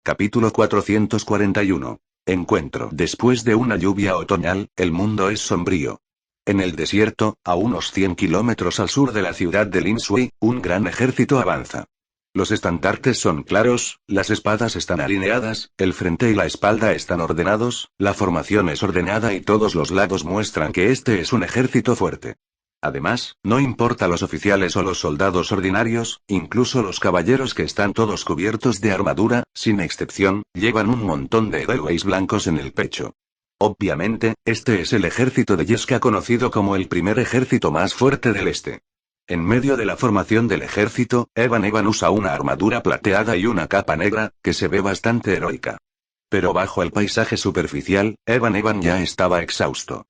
Capítulo 441. Encuentro. Después de una lluvia otoñal, el mundo es sombrío. En el desierto, a unos 100 kilómetros al sur de la ciudad de Lin Shui, un gran ejército avanza. Los estandartes son claros, las espadas están alineadas, el frente y la espalda están ordenados, la formación es ordenada y todos los lados muestran que este es un ejército fuerte. Además, no importa los oficiales o los soldados ordinarios, incluso los caballeros que están todos cubiertos de armadura, sin excepción, llevan un montón de edelweiss blancos en el pecho. Obviamente, este es el ejército de Yeska, conocido como el primer ejército más fuerte del este. En medio de la formación del ejército, Evan usa una armadura plateada y una capa negra, que se ve bastante heroica. Pero bajo el paisaje superficial, Evan ya estaba exhausto.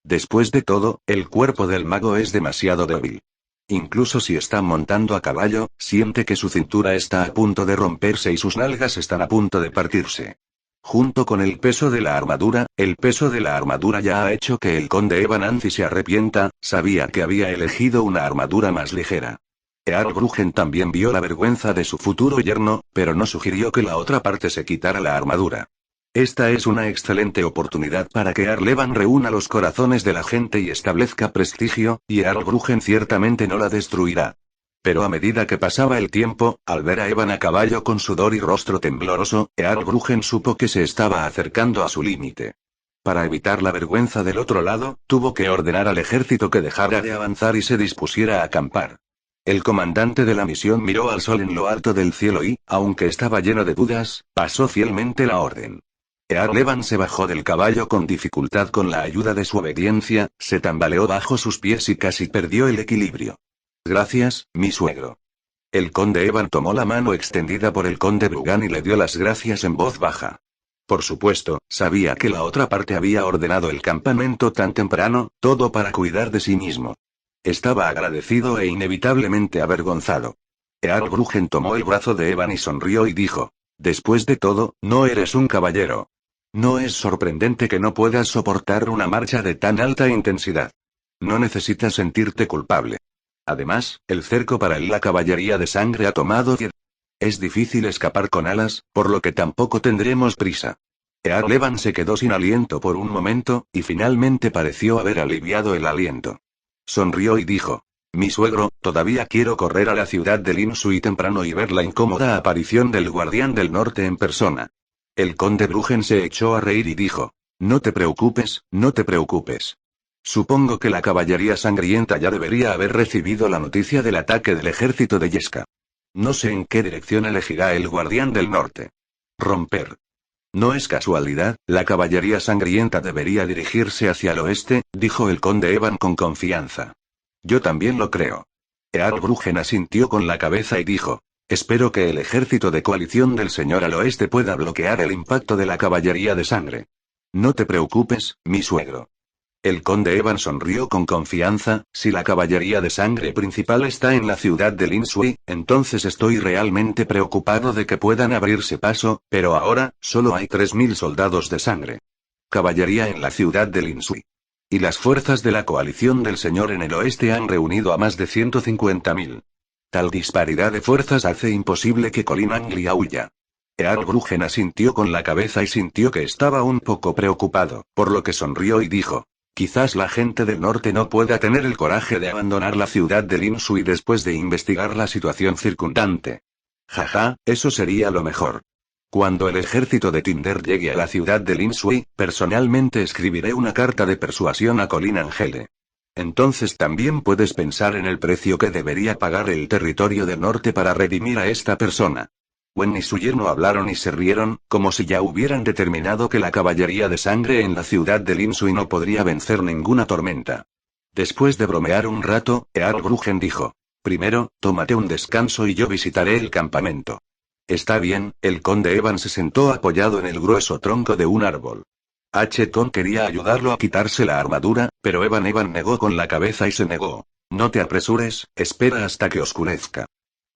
Después de todo, el cuerpo del mago es demasiado débil. Incluso si está montando a caballo, siente que su cintura está a punto de romperse y sus nalgas están a punto de partirse. Junto con el peso de la armadura, el peso de la armadura ya ha hecho que el conde Evan Anzi se arrepienta, sabía que había elegido una armadura más ligera. Earl Bruggen también vio la vergüenza de su futuro yerno, pero no sugirió que la otra parte se quitara la armadura. Esta es una excelente oportunidad para que Earl Evan reúna los corazones de la gente y establezca prestigio, y Earl Bruggen ciertamente no la destruirá. Pero a medida que pasaba el tiempo, al ver a Evan a caballo con sudor y rostro tembloroso, Earl Bruggen supo que se estaba acercando a su límite. Para evitar la vergüenza del otro lado, tuvo que ordenar al ejército que dejara de avanzar y se dispusiera a acampar. El comandante de la misión miró al sol en lo alto del cielo y, aunque estaba lleno de dudas, pasó fielmente la orden. Earl Evan se bajó del caballo con dificultad con la ayuda de su obediencia, se tambaleó bajo sus pies y casi perdió el equilibrio. Gracias, mi suegro. El conde Evan tomó la mano extendida por el conde Brugan y le dio las gracias en voz baja. Por supuesto, sabía que la otra parte había ordenado el campamento tan temprano, todo para cuidar de sí mismo. Estaba agradecido e inevitablemente avergonzado. Earl Bruggen tomó el brazo de Evan y sonrió y dijo: después de todo, no eres un caballero. No es sorprendente que no puedas soportar una marcha de tan alta intensidad. No necesitas sentirte culpable. Además, el cerco para la caballería de sangre ha tomado 10. Es difícil escapar con alas, por lo que tampoco tendremos prisa. Earl Evan se quedó sin aliento por un momento, y finalmente pareció haber aliviado el aliento. Sonrió y dijo: mi suegro, todavía quiero correr a la ciudad de Lin Shui temprano y ver la incómoda aparición del guardián del norte en persona. El conde Bruggen se echó a reír y dijo: no te preocupes, no te preocupes. Supongo que la caballería sangrienta ya debería haber recibido la noticia del ataque del ejército de Yeska. No sé en qué dirección elegirá el guardián del norte. Romper. No es casualidad, la caballería sangrienta debería dirigirse hacia el oeste, dijo el conde Evan con confianza. Yo también lo creo. Earl Bruggen asintió con la cabeza y dijo: espero que el ejército de coalición del señor al oeste pueda bloquear el impacto de la caballería de sangre. No te preocupes, mi suegro. El conde Evan sonrió con confianza: si la caballería de sangre principal está en la ciudad de Lin Shui, entonces estoy realmente preocupado de que puedan abrirse paso, pero ahora, solo hay 3000 soldados de sangre. Caballería en la ciudad de Lin Shui. Y las fuerzas de la coalición del señor en el oeste han reunido a más de 150.000. Tal disparidad de fuerzas hace imposible que Colin Anglia huya. Earl Bruggen asintió con la cabeza y sintió que estaba un poco preocupado, por lo que sonrió y dijo: quizás la gente del norte no pueda tener el coraje de abandonar la ciudad de Lin Shui después de investigar la situación circundante. Jaja, eso sería lo mejor. Cuando el ejército de Tinder llegue a la ciudad de Lin Shui, personalmente escribiré una carta de persuasión a Colin Angele. Entonces también puedes pensar en el precio que debería pagar el territorio del norte para redimir a esta persona. Wen y su yerno hablaron y se rieron, como si ya hubieran determinado que la caballería de sangre en la ciudad de Lin Shui no podría vencer ninguna tormenta. Después de bromear un rato, Earl Bruggen dijo: primero, tómate un descanso y yo visitaré el campamento. Está bien, el conde Evan se sentó apoyado en el grueso tronco de un árbol. Tom quería ayudarlo a quitarse la armadura, pero Evan negó con la cabeza y se negó. No te apresures, espera hasta que oscurezca.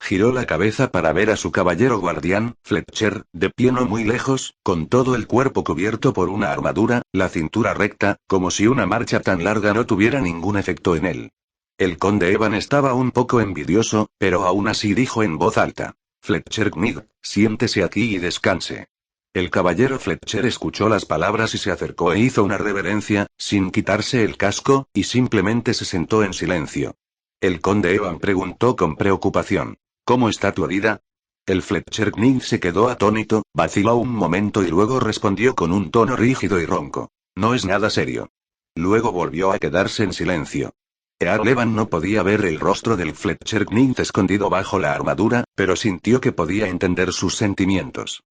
Giró la cabeza para ver a su caballero guardián, Fletcher, de pie no muy lejos, con todo el cuerpo cubierto por una armadura, la cintura recta, como si una marcha tan larga no tuviera ningún efecto en él. El conde Evan estaba un poco envidioso, pero aún así dijo en voz alta: Fletcher Knight, siéntese aquí y descanse. El caballero Fletcher escuchó las palabras y se acercó e hizo una reverencia, sin quitarse el casco, y simplemente se sentó en silencio. El conde Evan preguntó con preocupación: ¿Cómo está tu herida? El Fletcher Knight se quedó atónito, vaciló un momento y luego respondió con un tono rígido y ronco: No es nada serio. Luego volvió a quedarse en silencio. Earl Evan no podía ver el rostro del Fletcher Knight escondido bajo la armadura, pero sintió que podía entender sus sentimientos.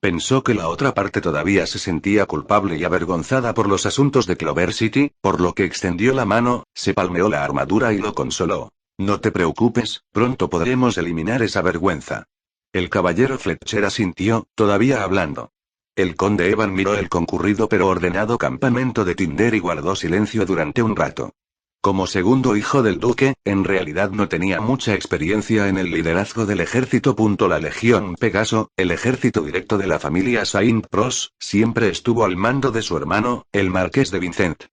Pensó que la otra parte todavía se sentía culpable y avergonzada por los asuntos de Clover City, por lo que extendió la mano, se palmeó la armadura y lo consoló. No te preocupes, pronto podremos eliminar esa vergüenza. El caballero Fletcher asintió, todavía hablando. El conde Evan miró el concurrido pero ordenado campamento de Tinder y guardó silencio durante un rato. Como segundo hijo del duque, en realidad no tenía mucha experiencia en el liderazgo del ejército. La Legión Pegaso, el ejército directo de la familia Saint-Pros, siempre estuvo al mando de su hermano, el marqués de Vincent.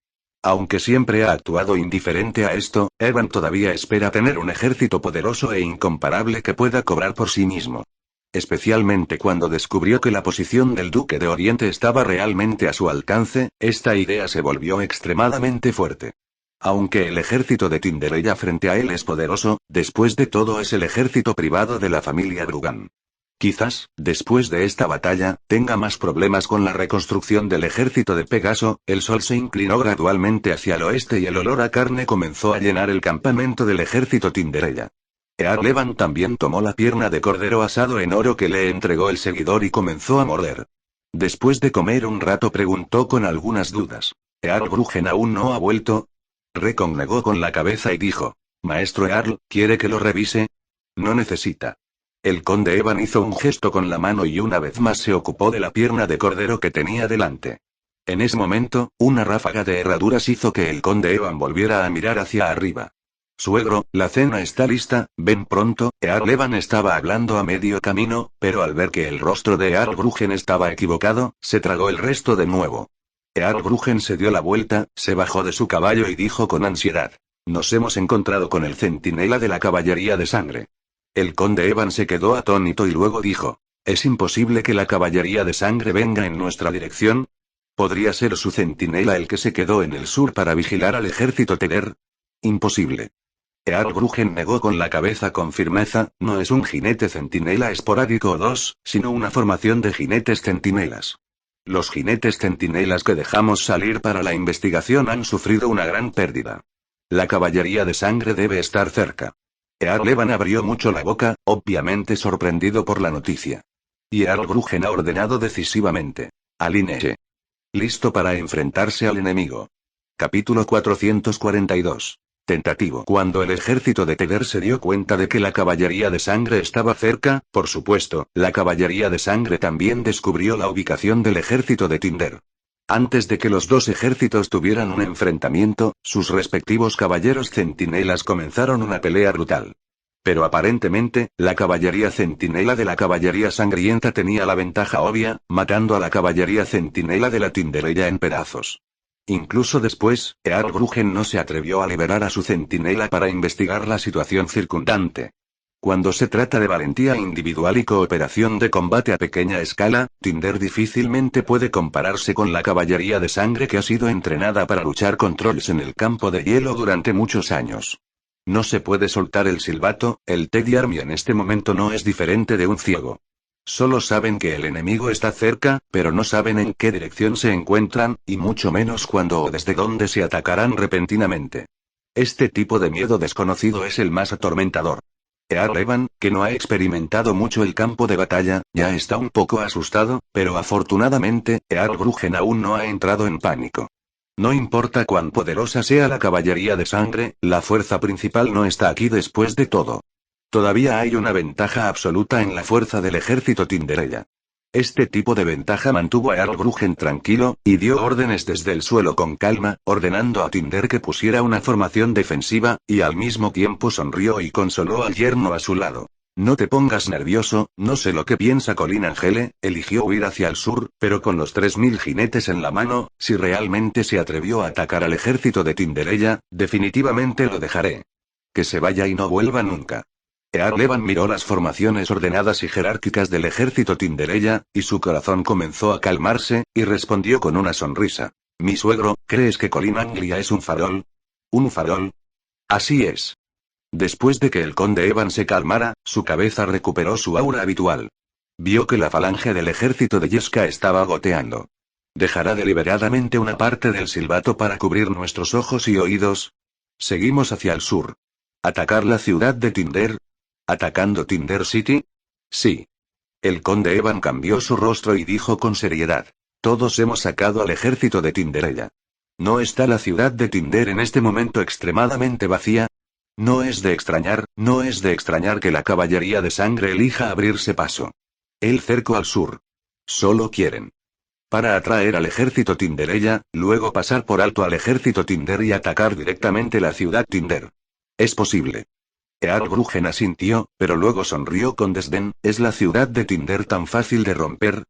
Aunque siempre ha actuado indiferente a esto, Evan todavía espera tener un ejército poderoso e incomparable que pueda cobrar por sí mismo. Especialmente cuando descubrió que la posición del Duque de Oriente estaba realmente a su alcance, esta idea se volvió extremadamente fuerte. Aunque el ejército de Tinderella frente a él es poderoso, después de todo es el ejército privado de la familia Brugan. Quizás, después de esta batalla, tenga más problemas con la reconstrucción del ejército de Pegaso. El sol se inclinó gradualmente hacia el oeste y el olor a carne comenzó a llenar el campamento del ejército Tinderella. Earl Evan también tomó la pierna de cordero asado en oro que le entregó el seguidor y comenzó a morder. Después de comer un rato preguntó con algunas dudas: ¿Earl Brugen aún no ha vuelto? Recon negó con la cabeza y dijo: Maestro Earl, ¿quiere que lo revise? No necesita. El conde Evan hizo un gesto con la mano y una vez más se ocupó de la pierna de cordero que tenía delante. En ese momento, una ráfaga de herraduras hizo que el conde Evan volviera a mirar hacia arriba. Suegro, la cena está lista, ven pronto. Earl Evan estaba hablando a medio camino, pero al ver que el rostro de Earl Brugen estaba equivocado, se tragó el resto de nuevo. Earl Brugen se dio la vuelta, se bajó de su caballo y dijo con ansiedad: Nos hemos encontrado con el centinela de la caballería de sangre. El conde Evan se quedó atónito y luego dijo: ¿Es imposible que la caballería de sangre venga en nuestra dirección? ¿Podría ser su centinela el que se quedó en el sur para vigilar al ejército Teder? Imposible. Earl Brugen negó con la cabeza con firmeza: No es un jinete centinela esporádico o dos, sino una formación de jinetes centinelas. Los jinetes centinelas que dejamos salir para la investigación han sufrido una gran pérdida. La caballería de sangre debe estar cerca. Earl Evan abrió mucho la boca, obviamente sorprendido por la noticia. Y Earl Brugen ha ordenado decisivamente: Alinee. Listo para enfrentarse al enemigo. Capítulo 442. Tentativo. Cuando el ejército de Teder se dio cuenta de que la caballería de sangre estaba cerca, por supuesto, la caballería de sangre también descubrió la ubicación del ejército de Tinder. Antes de que los dos ejércitos tuvieran un enfrentamiento, sus respectivos caballeros centinelas comenzaron una pelea brutal. Pero aparentemente, la caballería centinela de la caballería sangrienta tenía la ventaja obvia, matando a la caballería centinela de la Tinderella en pedazos. Incluso después, Earl Brugen no se atrevió a liberar a su centinela para investigar la situación circundante. Cuando se trata de valentía individual y cooperación de combate a pequeña escala, Tinder difícilmente puede compararse con la caballería de sangre que ha sido entrenada para luchar con trolls en el campo de hielo durante muchos años. No se puede soltar el silbato. El Teddy Army en este momento no es diferente de un ciego. Solo saben que el enemigo está cerca, pero no saben en qué dirección se encuentran, y mucho menos cuándo o desde dónde se atacarán repentinamente. Este tipo de miedo desconocido es el más atormentador. Earl Evan, que no ha experimentado mucho el campo de batalla, ya está un poco asustado, pero afortunadamente, Earl Brugen aún no ha entrado en pánico. No importa cuán poderosa sea la caballería de sangre, la fuerza principal no está aquí después de todo. Todavía hay una ventaja absoluta en la fuerza del ejército Tinderella. Este tipo de ventaja mantuvo a Earl Brugen tranquilo, y dio órdenes desde el suelo con calma, ordenando a Tinder que pusiera una formación defensiva, y al mismo tiempo sonrió y consoló al yerno a su lado. No te pongas nervioso, no sé lo que piensa Colin Angele, eligió huir hacia el sur, pero con los 3000 jinetes en la mano, si realmente se atrevió a atacar al ejército de Tinderella, definitivamente lo dejaré. Que se vaya y no vuelva nunca. Earlevan miró las formaciones ordenadas y jerárquicas del ejército Tinderella, y su corazón comenzó a calmarse, y respondió con una sonrisa. Mi suegro, ¿crees que Colin Anglia es un farol? ¿Un farol? Así es. Después de que el conde Evan se calmara, su cabeza recuperó su aura habitual. Vio que la falange del ejército de Yesca estaba goteando. ¿Dejará deliberadamente una parte del silbato para cubrir nuestros ojos y oídos? Seguimos hacia el sur. ¿Atacar la ciudad de Tinder? ¿Atacando Tinder City? Sí. El conde Evan cambió su rostro y dijo con seriedad. Todos hemos sacado al ejército de Tinderella. ¿No está la ciudad de Tinder en este momento extremadamente vacía? No es de extrañar que la caballería de sangre elija abrirse paso. El cerco al sur. Solo quieren. Para atraer al ejército Tinderella, luego pasar por alto al ejército Tinder y atacar directamente la ciudad Tinder. Es posible. Earlgruggen asintió, pero luego sonrió con desdén. ¿Es la ciudad de Tinder tan fácil de romper?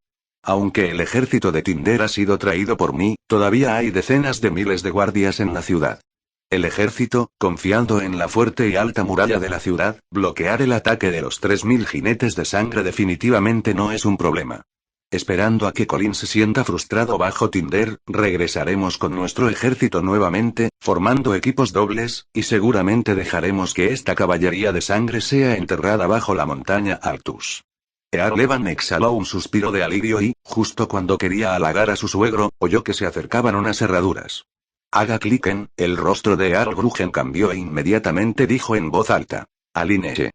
Aunque el ejército de Tinder ha sido traído por mí, todavía hay decenas de miles de guardias en la ciudad. El ejército, confiando en la fuerte y alta muralla de la ciudad, bloquear el ataque de los 3000 jinetes de sangre definitivamente no es un problema. Esperando a que Colin se sienta frustrado bajo Tinder, regresaremos con nuestro ejército nuevamente, formando equipos dobles, y seguramente dejaremos que esta caballería de sangre sea enterrada bajo la montaña Altus. Earlevan exhaló un suspiro de alivio y, justo cuando quería halagar a su suegro, oyó que se acercaban unas herraduras. Haga clic en, el rostro de Earlgruggen cambió e inmediatamente dijo en voz alta. Alinee.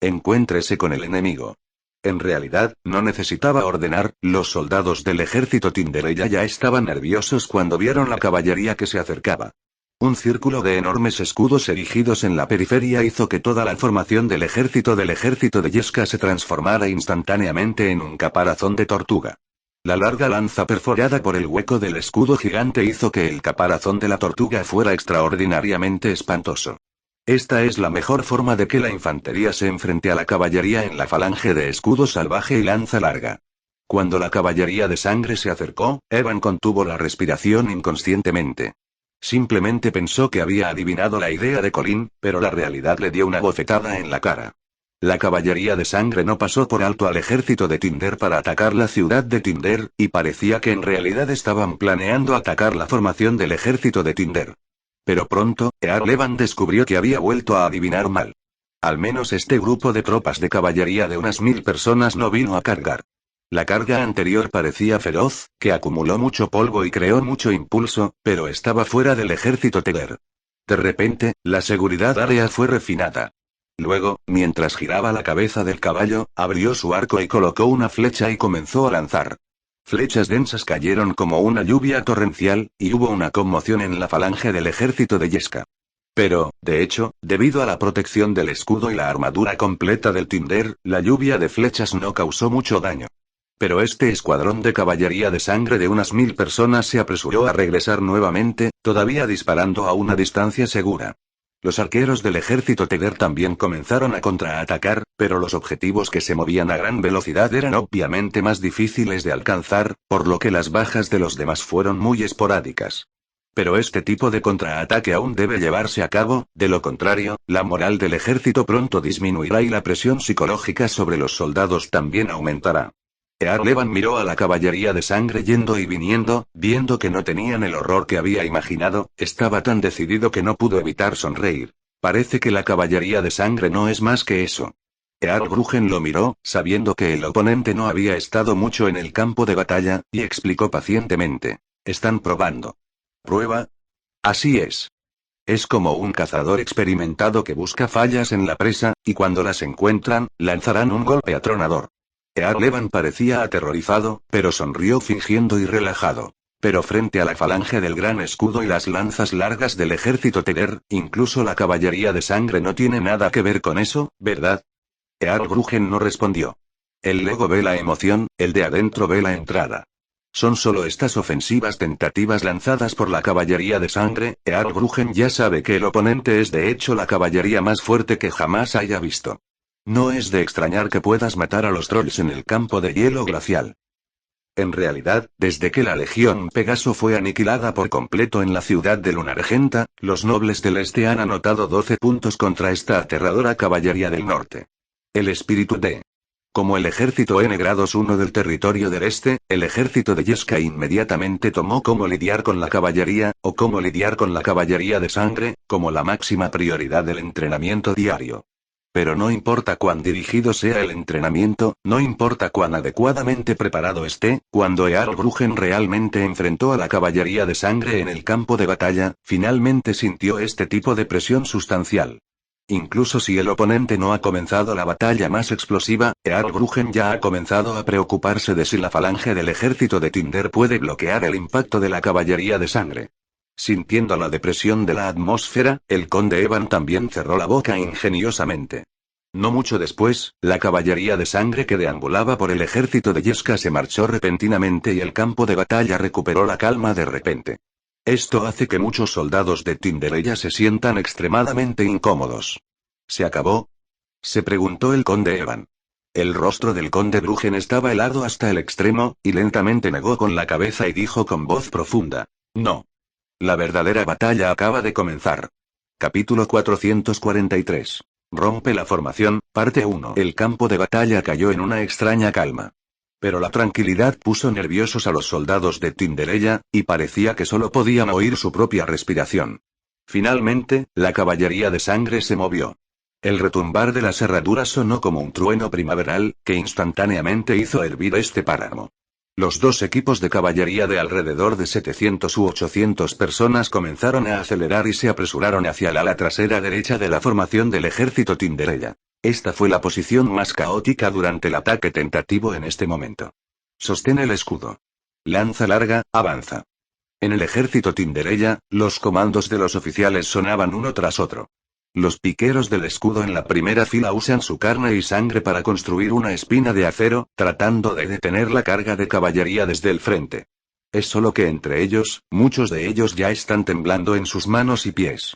Encuéntrese con el enemigo. En realidad, no necesitaba ordenar, los soldados del ejército Tinderella ya estaban nerviosos cuando vieron la caballería que se acercaba. Un círculo de enormes escudos erigidos en la periferia hizo que toda la formación del ejército de Yesca se transformara instantáneamente en un caparazón de tortuga. La larga lanza perforada por el hueco del escudo gigante hizo que el caparazón de la tortuga fuera extraordinariamente espantoso. Esta es la mejor forma de que la infantería se enfrente a la caballería en la falange de escudo salvaje y lanza larga. Cuando la caballería de sangre se acercó, Evan contuvo la respiración inconscientemente. Simplemente pensó que había adivinado la idea de Colin, pero la realidad le dio una bofetada en la cara. La caballería de sangre no pasó por alto al ejército de Tinder para atacar la ciudad de Tinder, y parecía que en realidad estaban planeando atacar la formación del ejército de Tinder. Pero pronto, Earlevan descubrió que había vuelto a adivinar mal. Al menos este grupo de tropas de caballería de unas 1000 personas no vino a cargar. La carga anterior parecía feroz, que acumuló mucho polvo y creó mucho impulso, pero estaba fuera del ejército Tinder. De repente, la seguridad área fue refinada. Luego, mientras giraba la cabeza del caballo, abrió su arco y colocó una flecha y comenzó a lanzar. Flechas densas cayeron como una lluvia torrencial, y hubo una conmoción en la falange del ejército de Yesca. Pero, de hecho, debido a la protección del escudo y la armadura completa del Tinder, la lluvia de flechas no causó mucho daño. Pero este escuadrón de caballería de sangre de unas 1000 personas se apresuró a regresar nuevamente, todavía disparando a una distancia segura. Los arqueros del ejército Tinder también comenzaron a contraatacar, pero los objetivos que se movían a gran velocidad eran obviamente más difíciles de alcanzar, por lo que las bajas de los demás fueron muy esporádicas. Pero este tipo de contraataque aún debe llevarse a cabo, de lo contrario, la moral del ejército pronto disminuirá y la presión psicológica sobre los soldados también aumentará. Earlevan miró a la caballería de sangre yendo y viniendo, viendo que no tenían el horror que había imaginado, estaba tan decidido que no pudo evitar sonreír. Parece que la caballería de sangre no es más que eso. Earlgruggen lo miró, sabiendo que el oponente no había estado mucho en el campo de batalla, y explicó pacientemente. Están probando. ¿Prueba? Así es. Es como un cazador experimentado que busca fallas en la presa, y cuando las encuentran, lanzarán un golpe atronador. Earlevan parecía aterrorizado, pero sonrió fingiendo y relajado. Pero frente a la falange del gran escudo y las lanzas largas del ejército Tinder, incluso la caballería de sangre no tiene nada que ver con eso, ¿verdad? Earlgruggen no respondió. El ego ve la emoción, el de adentro ve la entrada. Son solo estas ofensivas tentativas lanzadas por la caballería de sangre. Earlgruggen ya sabe que el oponente es de hecho la caballería más fuerte que jamás haya visto. No es de extrañar que puedas matar a los trolls en el campo de hielo glacial. En realidad, desde que la Legión Pegaso fue aniquilada por completo en la ciudad de Lunargenta, los nobles del este han anotado 12 puntos contra esta aterradora caballería del norte. El espíritu de... Como el ejército N-1 del territorio del este, el ejército de Yesca inmediatamente tomó cómo lidiar con la caballería, o cómo lidiar con la caballería de sangre, como la máxima prioridad del entrenamiento diario. Pero no importa cuán dirigido sea el entrenamiento, no importa cuán adecuadamente preparado esté, cuando Earl Bruggen realmente enfrentó a la caballería de sangre en el campo de batalla, finalmente sintió este tipo de presión sustancial. Incluso si el oponente no ha comenzado la batalla más explosiva, Earl Bruggen ya ha comenzado a preocuparse de si la falange del ejército de Tinder puede bloquear el impacto de la caballería de sangre. Sintiendo la depresión de la atmósfera, el conde Evan también cerró la boca ingeniosamente. No mucho después, la caballería de sangre que deambulaba por el ejército de Yesca se marchó repentinamente y el campo de batalla recuperó la calma de repente. Esto hace que muchos soldados de Tinderella se sientan extremadamente incómodos. ¿Se acabó? Se preguntó el conde Evan. El rostro del conde Bruggen estaba helado hasta el extremo, y lentamente negó con la cabeza y dijo con voz profunda: no. La verdadera batalla acaba de comenzar. Capítulo 443. Rompe la formación, parte 1. El campo de batalla cayó en una extraña calma. Pero la tranquilidad puso nerviosos a los soldados de Tinderella, y parecía que solo podían oír su propia respiración. Finalmente, la caballería de sangre se movió. El retumbar de las herraduras sonó como un trueno primaveral, que instantáneamente hizo hervir este páramo. Los dos equipos de caballería de alrededor de 700 u 800 personas comenzaron a acelerar y se apresuraron hacia el ala trasera derecha de la formación del ejército Tinderella. Esta fue la posición más caótica durante el ataque tentativo en este momento. Sostén el escudo. Lanza larga, avanza. En el ejército Tinderella, los comandos de los oficiales sonaban uno tras otro. Los piqueros del escudo en la primera fila usan su carne y sangre para construir una espina de acero, tratando de detener la carga de caballería desde el frente. Es solo que entre ellos, muchos de ellos ya están temblando en sus manos y pies.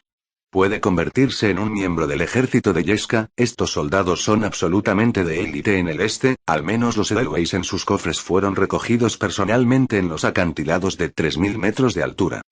Puede convertirse en un miembro del ejército de Yesca. Estos soldados son absolutamente de élite en el este, al menos los Edelweiss en sus cofres fueron recogidos personalmente en los acantilados de 3000 metros de altura.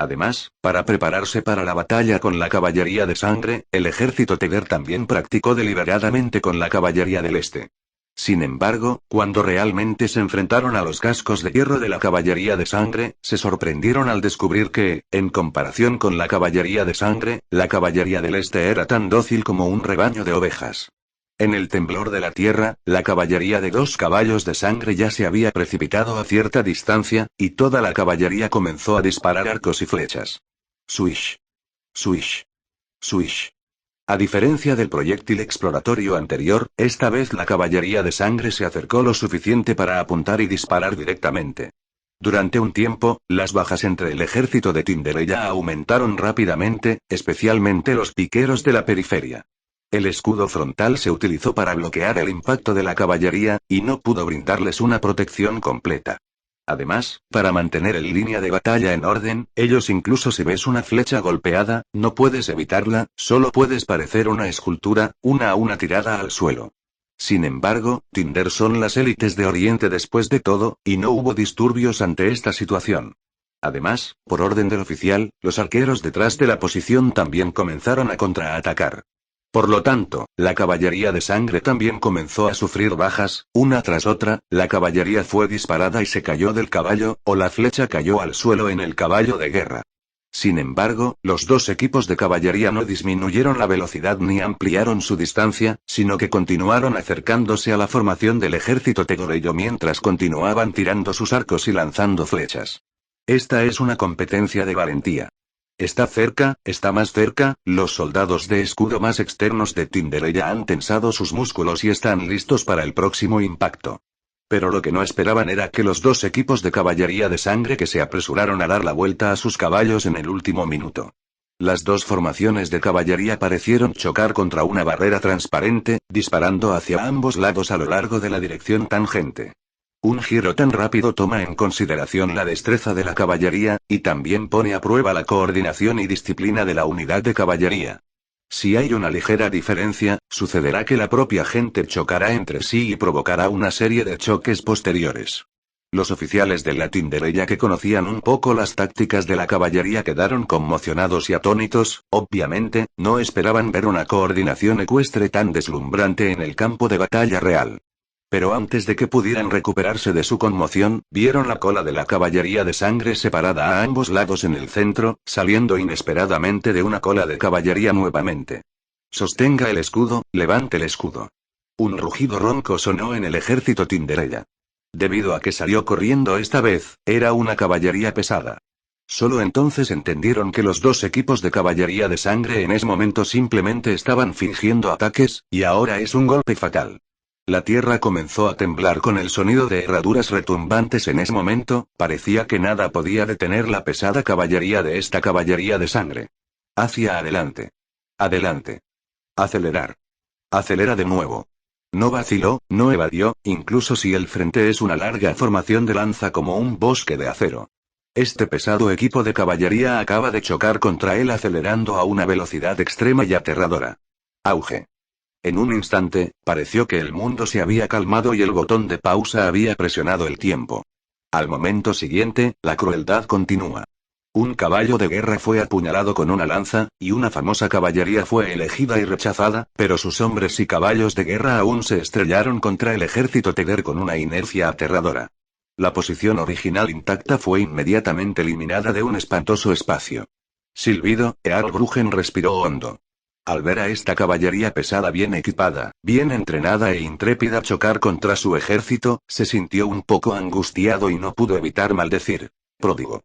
Además, para prepararse para la batalla con la caballería de sangre, el ejército Teder también practicó deliberadamente con la caballería del este. Sin embargo, cuando realmente se enfrentaron a los cascos de hierro de la caballería de sangre, se sorprendieron al descubrir que, en comparación con la caballería de sangre, la caballería del este era tan dócil como un rebaño de ovejas. En el temblor de la tierra, la caballería de 2 caballos de sangre ya se había precipitado a cierta distancia, y toda la caballería comenzó a disparar arcos y flechas. Swish. Swish. Swish. A diferencia del proyectil exploratorio anterior, esta vez la caballería de sangre se acercó lo suficiente para apuntar y disparar directamente. Durante un tiempo, las bajas entre el ejército de Tinderella aumentaron rápidamente, especialmente los piqueros de la periferia. El escudo frontal se utilizó para bloquear el impacto de la caballería, y no pudo brindarles una protección completa. Además, para mantener en línea de batalla en orden, ellos incluso si ves una flecha golpeada, no puedes evitarla, solo puedes parecer una escultura, una a una tirada al suelo. Sin embargo, Tinder son las élites de Oriente después de todo, y no hubo disturbios ante esta situación. Además, por orden del oficial, los arqueros detrás de la posición también comenzaron a contraatacar. Por lo tanto, la caballería de sangre también comenzó a sufrir bajas, una tras otra, la caballería fue disparada y se cayó del caballo, o la flecha cayó al suelo en el caballo de guerra. Sin embargo, los dos equipos de caballería no disminuyeron la velocidad ni ampliaron su distancia, sino que continuaron acercándose a la formación del ejército tegoreyo mientras continuaban tirando sus arcos y lanzando flechas. Esta es una competencia de valentía. Está cerca, está más cerca, los soldados de escudo más externos de Tinderella han tensado sus músculos y están listos para el próximo impacto. Pero lo que no esperaban era que los dos equipos de caballería de sangre que se apresuraron a dar la vuelta a sus caballos en el último minuto. Las dos formaciones de caballería parecieron chocar contra una barrera transparente, disparando hacia ambos lados a lo largo de la dirección tangente. Un giro tan rápido toma en consideración la destreza de la caballería, y también pone a prueba la coordinación y disciplina de la unidad de caballería. Si hay una ligera diferencia, sucederá que la propia gente chocará entre sí y provocará una serie de choques posteriores. Los oficiales de la Tinderella que conocían un poco las tácticas de la caballería quedaron conmocionados y atónitos, obviamente, no esperaban ver una coordinación ecuestre tan deslumbrante en el campo de batalla real. Pero antes de que pudieran recuperarse de su conmoción, vieron la cola de la caballería de sangre separada a ambos lados en el centro, saliendo inesperadamente de una cola de caballería nuevamente. Sostenga el escudo, levante el escudo. Un rugido ronco sonó en el ejército Tinderella. Debido a que salió corriendo esta vez, era una caballería pesada. Solo entonces entendieron que los dos equipos de caballería de sangre en ese momento simplemente estaban fingiendo ataques, y ahora es un golpe fatal. La tierra comenzó a temblar con el sonido de herraduras retumbantes en ese momento, parecía que nada podía detener la pesada caballería de esta caballería de sangre. Hacia adelante. Adelante. Acelerar. Acelera de nuevo. No vaciló, no evadió, incluso si el frente es una larga formación de lanza como un bosque de acero. Este pesado equipo de caballería acaba de chocar contra él acelerando a una velocidad extrema y aterradora. Auge. En un instante, pareció que el mundo se había calmado y el botón de pausa había presionado el tiempo. Al momento siguiente, la crueldad continúa. Un caballo de guerra fue apuñalado con una lanza, y una famosa caballería fue elegida y rechazada, pero sus hombres y caballos de guerra aún se estrellaron contra el ejército Teder con una inercia aterradora. La posición original intacta fue inmediatamente eliminada de un espantoso espacio. Silbido, Earlgruggen respiró hondo. Al ver a esta caballería pesada bien equipada, bien entrenada e intrépida chocar contra su ejército, se sintió un poco angustiado y no pudo evitar maldecir. Pródigo.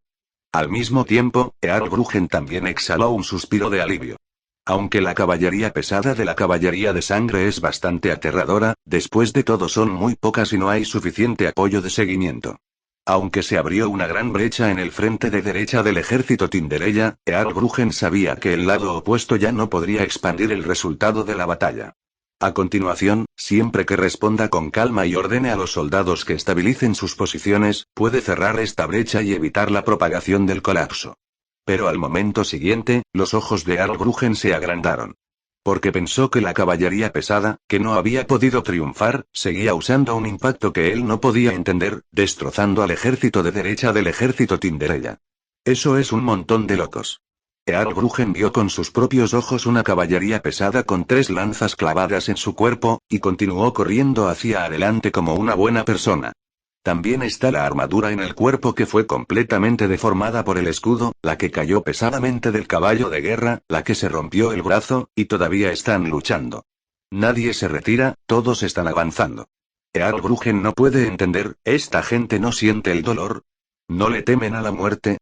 Al mismo tiempo, Earlgruggen también exhaló un suspiro de alivio. Aunque la caballería pesada de la caballería de sangre es bastante aterradora, después de todo son muy pocas y no hay suficiente apoyo de seguimiento. Aunque se abrió una gran brecha en el frente de derecha del ejército Tinderella, Earlgruggen sabía que el lado opuesto ya no podría expandir el resultado de la batalla. A continuación, siempre que responda con calma y ordene a los soldados que estabilicen sus posiciones, puede cerrar esta brecha y evitar la propagación del colapso. Pero al momento siguiente, los ojos de Earlgruggen se agrandaron. Porque pensó que la caballería pesada, que no había podido triunfar, seguía usando un impacto que él no podía entender, destrozando al ejército de derecha del ejército Tinderella. Eso es un montón de locos. Earlgruggen vio con sus propios ojos una caballería pesada con 3 lanzas clavadas en su cuerpo, y continuó corriendo hacia adelante como una buena persona. También está la armadura en el cuerpo que fue completamente deformada por el escudo, la que cayó pesadamente del caballo de guerra, la que se rompió el brazo, y todavía están luchando. Nadie se retira, todos están avanzando. Earlgruggen no puede entender, ¿esta gente no siente el dolor? ¿No le temen a la muerte?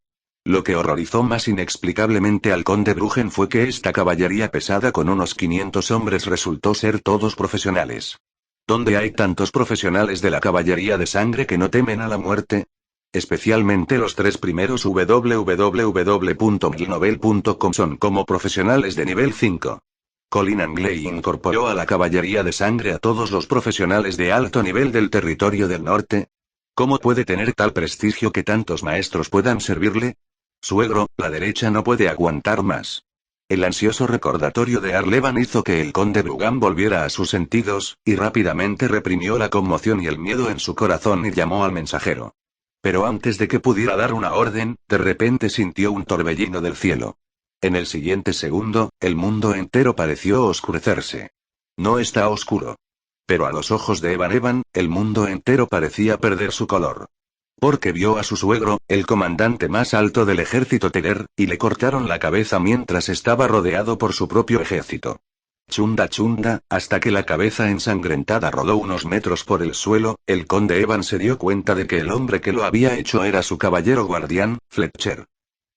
Lo que horrorizó más inexplicablemente al conde Bruggen fue que esta caballería pesada con unos 500 hombres resultó ser todos profesionales. ¿Dónde hay tantos profesionales de la caballería de sangre que no temen a la muerte? Especialmente los 3 primeros www.milnovel.com son como profesionales de nivel 5. Colin Angley incorporó a la caballería de sangre a todos los profesionales de alto nivel del territorio del norte. ¿Cómo puede tener tal prestigio que tantos maestros puedan servirle? Suegro, la derecha no puede aguantar más. El ansioso recordatorio de Arlevan hizo que el conde Brugan volviera a sus sentidos, y rápidamente reprimió la conmoción y el miedo en su corazón y llamó al mensajero. Pero antes de que pudiera dar una orden, de repente sintió un torbellino del cielo. En el siguiente segundo, el mundo entero pareció oscurecerse. No está oscuro. Pero a los ojos de Evan, el mundo entero parecía perder su color. Porque vio a su suegro, el comandante más alto del ejército Teder, y le cortaron la cabeza mientras estaba rodeado por su propio ejército. Chunda chunda, hasta que la cabeza ensangrentada rodó unos metros por el suelo, el conde Evan se dio cuenta de que el hombre que lo había hecho era su caballero guardián, Fletcher.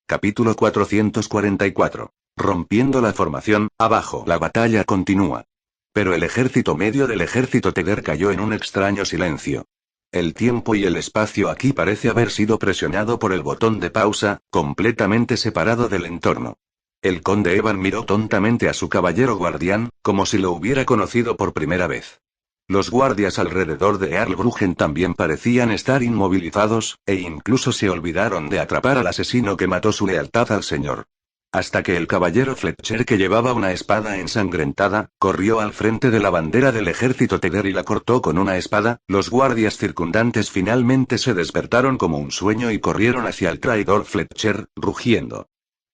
Capítulo 444. Rompiendo la formación, abajo. La batalla continúa. Pero el ejército medio del ejército Teder cayó en un extraño silencio. El tiempo y el espacio aquí parece haber sido presionado por el botón de pausa, completamente separado del entorno. El conde Evan miró tontamente a su caballero guardián, como si lo hubiera conocido por primera vez. Los guardias alrededor de Earlgruggen también parecían estar inmovilizados, e incluso se olvidaron de atrapar al asesino que mató su lealtad al señor. Hasta que el caballero Fletcher, que llevaba una espada ensangrentada, corrió al frente de la bandera del ejército Tedder y la cortó con una espada, los guardias circundantes finalmente se despertaron como un sueño y corrieron hacia el traidor Fletcher, rugiendo.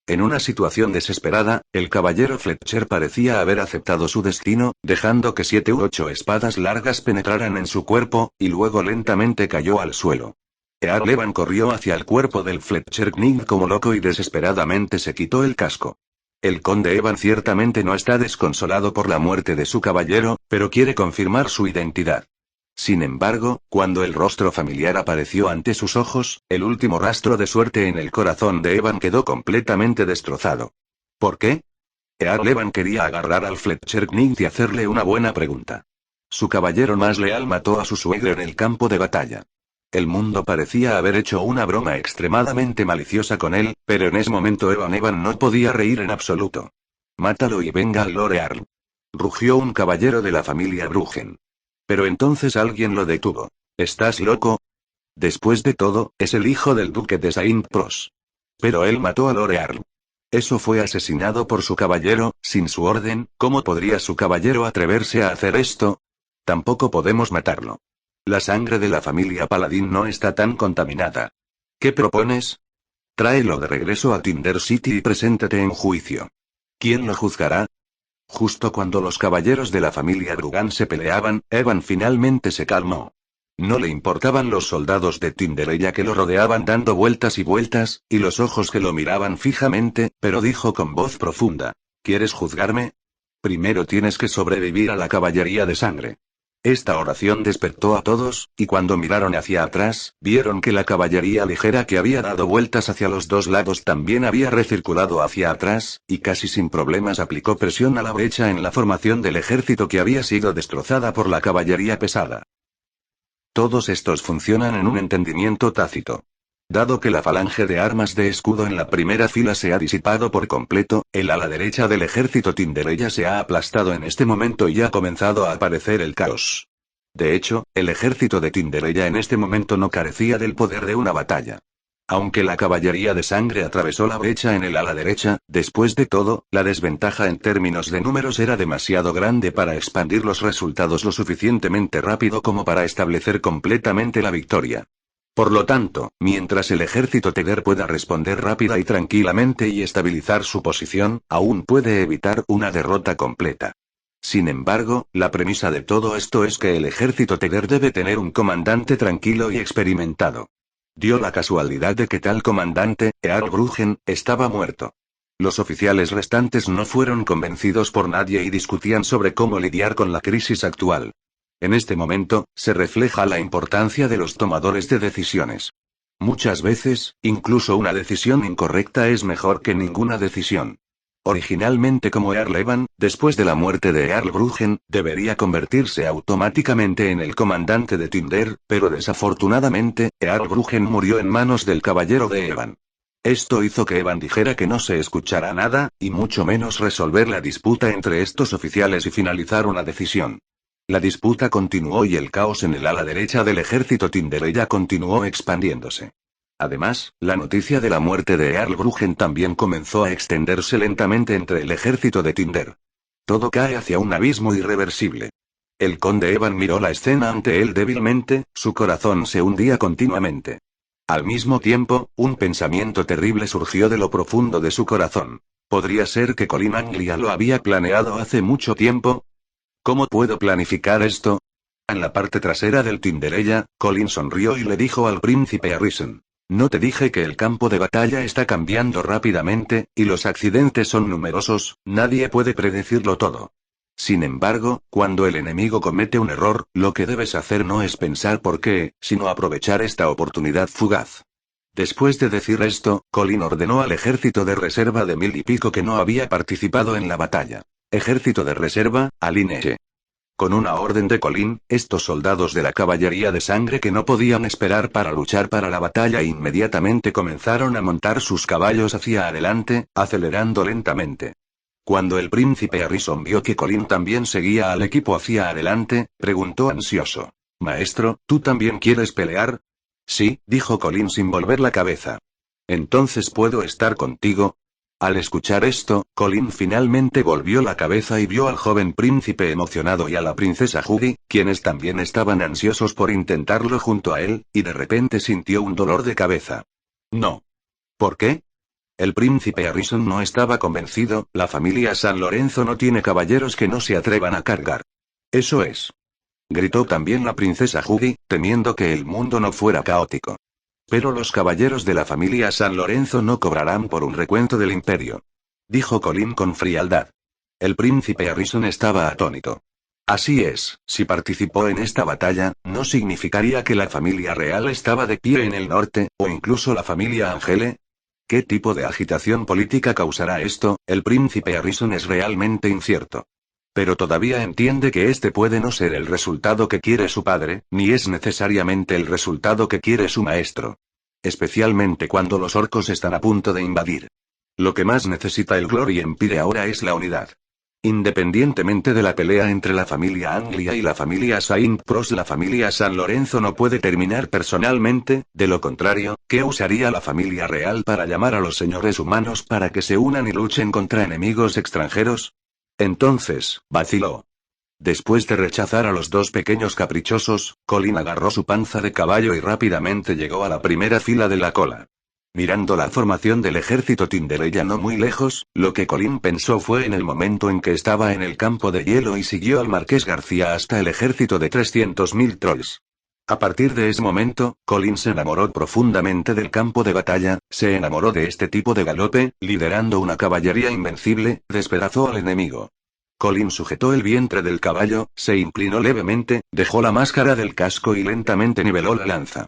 En una situación desesperada, el caballero Fletcher parecía haber aceptado su destino, dejando que 7 u 8 espadas largas penetraran en su cuerpo, y luego lentamente cayó al suelo. Earl Evan corrió hacia el cuerpo del Fletcher Knight como loco y desesperadamente se quitó el casco. El conde Evan ciertamente no está desconsolado por la muerte de su caballero, pero quiere confirmar su identidad. Sin embargo, cuando el rostro familiar apareció ante sus ojos, el último rastro de suerte en el corazón de Evan quedó completamente destrozado. ¿Por qué? Earl Evan quería agarrar al Fletcher Knight y hacerle una buena pregunta. Su caballero más leal mató a su suegro en el campo de batalla. El mundo parecía haber hecho una broma extremadamente maliciosa con él, pero en ese momento Evan no podía reír en absoluto. «Mátalo y venga al Lord Earl», rugió un caballero de la familia Bruggen. Pero entonces alguien lo detuvo. «¿Estás loco? Después de todo, es el hijo del duque de Saint-Pros. Pero él mató a Lord Earl. Eso fue asesinado por su caballero, sin su orden. ¿Cómo podría su caballero atreverse a hacer esto? Tampoco podemos matarlo. La sangre de la familia Paladín no está tan contaminada. ¿Qué propones? Tráelo de regreso a Tinder City y preséntate en juicio. ¿Quién lo juzgará?» Justo cuando los caballeros de la familia Brughan se peleaban, Evan finalmente se calmó. No le importaban los soldados de Tinderella que lo rodeaban dando vueltas y vueltas, y los ojos que lo miraban fijamente, pero dijo con voz profunda: «¿Quieres juzgarme? Primero tienes que sobrevivir a la caballería de sangre». Esta oración despertó a todos, y cuando miraron hacia atrás, vieron que la caballería ligera que había dado vueltas hacia los dos lados también había recirculado hacia atrás, y casi sin problemas aplicó presión a la brecha en la formación del ejército que había sido destrozada por la caballería pesada. Todos estos funcionan en un entendimiento tácito. Dado que la falange de armas de escudo en la primera fila se ha disipado por completo, el ala derecha del ejército Tinderella se ha aplastado en este momento y ha comenzado a aparecer el caos. De hecho, el ejército de Tinderella en este momento no carecía del poder de una batalla. Aunque la caballería de sangre atravesó la brecha en el ala derecha, después de todo, la desventaja en términos de números era demasiado grande para expandir los resultados lo suficientemente rápido como para establecer completamente la victoria. Por lo tanto, mientras el ejército Tedder pueda responder rápida y tranquilamente y estabilizar su posición, aún puede evitar una derrota completa. Sin embargo, la premisa de todo esto es que el ejército Tedder debe tener un comandante tranquilo y experimentado. Dio la casualidad de que tal comandante, Earl Bruggen, estaba muerto. Los oficiales restantes no fueron convencidos por nadie y discutían sobre cómo lidiar con la crisis actual. En este momento, se refleja la importancia de los tomadores de decisiones. Muchas veces, incluso una decisión incorrecta es mejor que ninguna decisión. Originalmente como Earl Evan, después de la muerte de Earl Bruggen, debería convertirse automáticamente en el comandante de Tinder, pero desafortunadamente, Earl Bruggen murió en manos del caballero de Evan. Esto hizo que Evan dijera que no se escuchara nada, y mucho menos resolver la disputa entre estos oficiales y finalizar una decisión. La disputa continuó y el caos en el ala derecha del ejército Tinderella continuó expandiéndose. Además, la noticia de la muerte de Earl Bruggen también comenzó a extenderse lentamente entre el ejército de Tinder. Todo cae hacia un abismo irreversible. El conde Evan miró la escena ante él débilmente, su corazón se hundía continuamente. Al mismo tiempo, un pensamiento terrible surgió de lo profundo de su corazón. ¿Podría ser que Colin Anglia lo había planeado hace mucho tiempo? ¿Cómo puedo planificar esto? En la parte trasera del Tinderella, Colin sonrió y le dijo al príncipe Harrison: «¿No te dije que el campo de batalla está cambiando rápidamente, y los accidentes son numerosos? Nadie puede predecirlo todo. Sin embargo, cuando el enemigo comete un error, lo que debes hacer no es pensar por qué, sino aprovechar esta oportunidad fugaz». Después de decir esto, Colin ordenó al ejército de reserva de 1000 y pico que no había participado en la batalla: «Ejército de reserva, alíneese». Con una orden de Colin, estos soldados de la caballería de sangre que no podían esperar para luchar para la batalla inmediatamente comenzaron a montar sus caballos hacia adelante, acelerando lentamente. Cuando el príncipe Harrison vio que Colin también seguía al equipo hacia adelante, preguntó ansioso: «Maestro, ¿tú también quieres pelear?» «Sí», dijo Colin sin volver la cabeza. «Entonces puedo estar contigo». Al escuchar esto, Colin finalmente volvió la cabeza y vio al joven príncipe emocionado y a la princesa Judy, quienes también estaban ansiosos por intentarlo junto a él, y de repente sintió un dolor de cabeza. No. ¿Por qué? El príncipe Harrison no estaba convencido, la familia San Lorenzo no tiene caballeros que no se atrevan a cargar. Eso es. Gritó también la princesa Judy, temiendo que el mundo no fuera caótico. Pero los caballeros de la familia San Lorenzo no cobrarán por un recuento del imperio. Dijo Colin con frialdad. El príncipe Harrison estaba atónito. Así es, si participó en esta batalla, no significaría que la familia real estaba de pie en el norte, o incluso la familia Angele. ¿Qué tipo de agitación política causará esto? El príncipe Harrison es realmente incierto. Pero todavía entiende que este puede no ser el resultado que quiere su padre, ni es necesariamente el resultado que quiere su maestro. Especialmente cuando los orcos están a punto de invadir. Lo que más necesita el Glory Empire ahora es la unidad. Independientemente de la pelea entre la familia Anglia y la familia Saint Pros, la familia San Lorenzo no puede terminar personalmente, de lo contrario, ¿qué usaría la familia real para llamar a los señores humanos para que se unan y luchen contra enemigos extranjeros? Entonces, vaciló. Después de rechazar a los dos pequeños caprichosos, Colin agarró su panza de caballo y rápidamente llegó a la primera fila de la cola. Mirando la formación del ejército Tinderella no muy lejos, lo que Colin pensó fue en el momento en que estaba en el campo de hielo y siguió al Marqués García hasta el ejército de 300.000 trolls. A partir de ese momento, Colin se enamoró profundamente del campo de batalla, se enamoró de este tipo de galope, liderando una caballería invencible, despedazó al enemigo. Colin sujetó el vientre del caballo, se inclinó levemente, dejó la máscara del casco y lentamente niveló la lanza.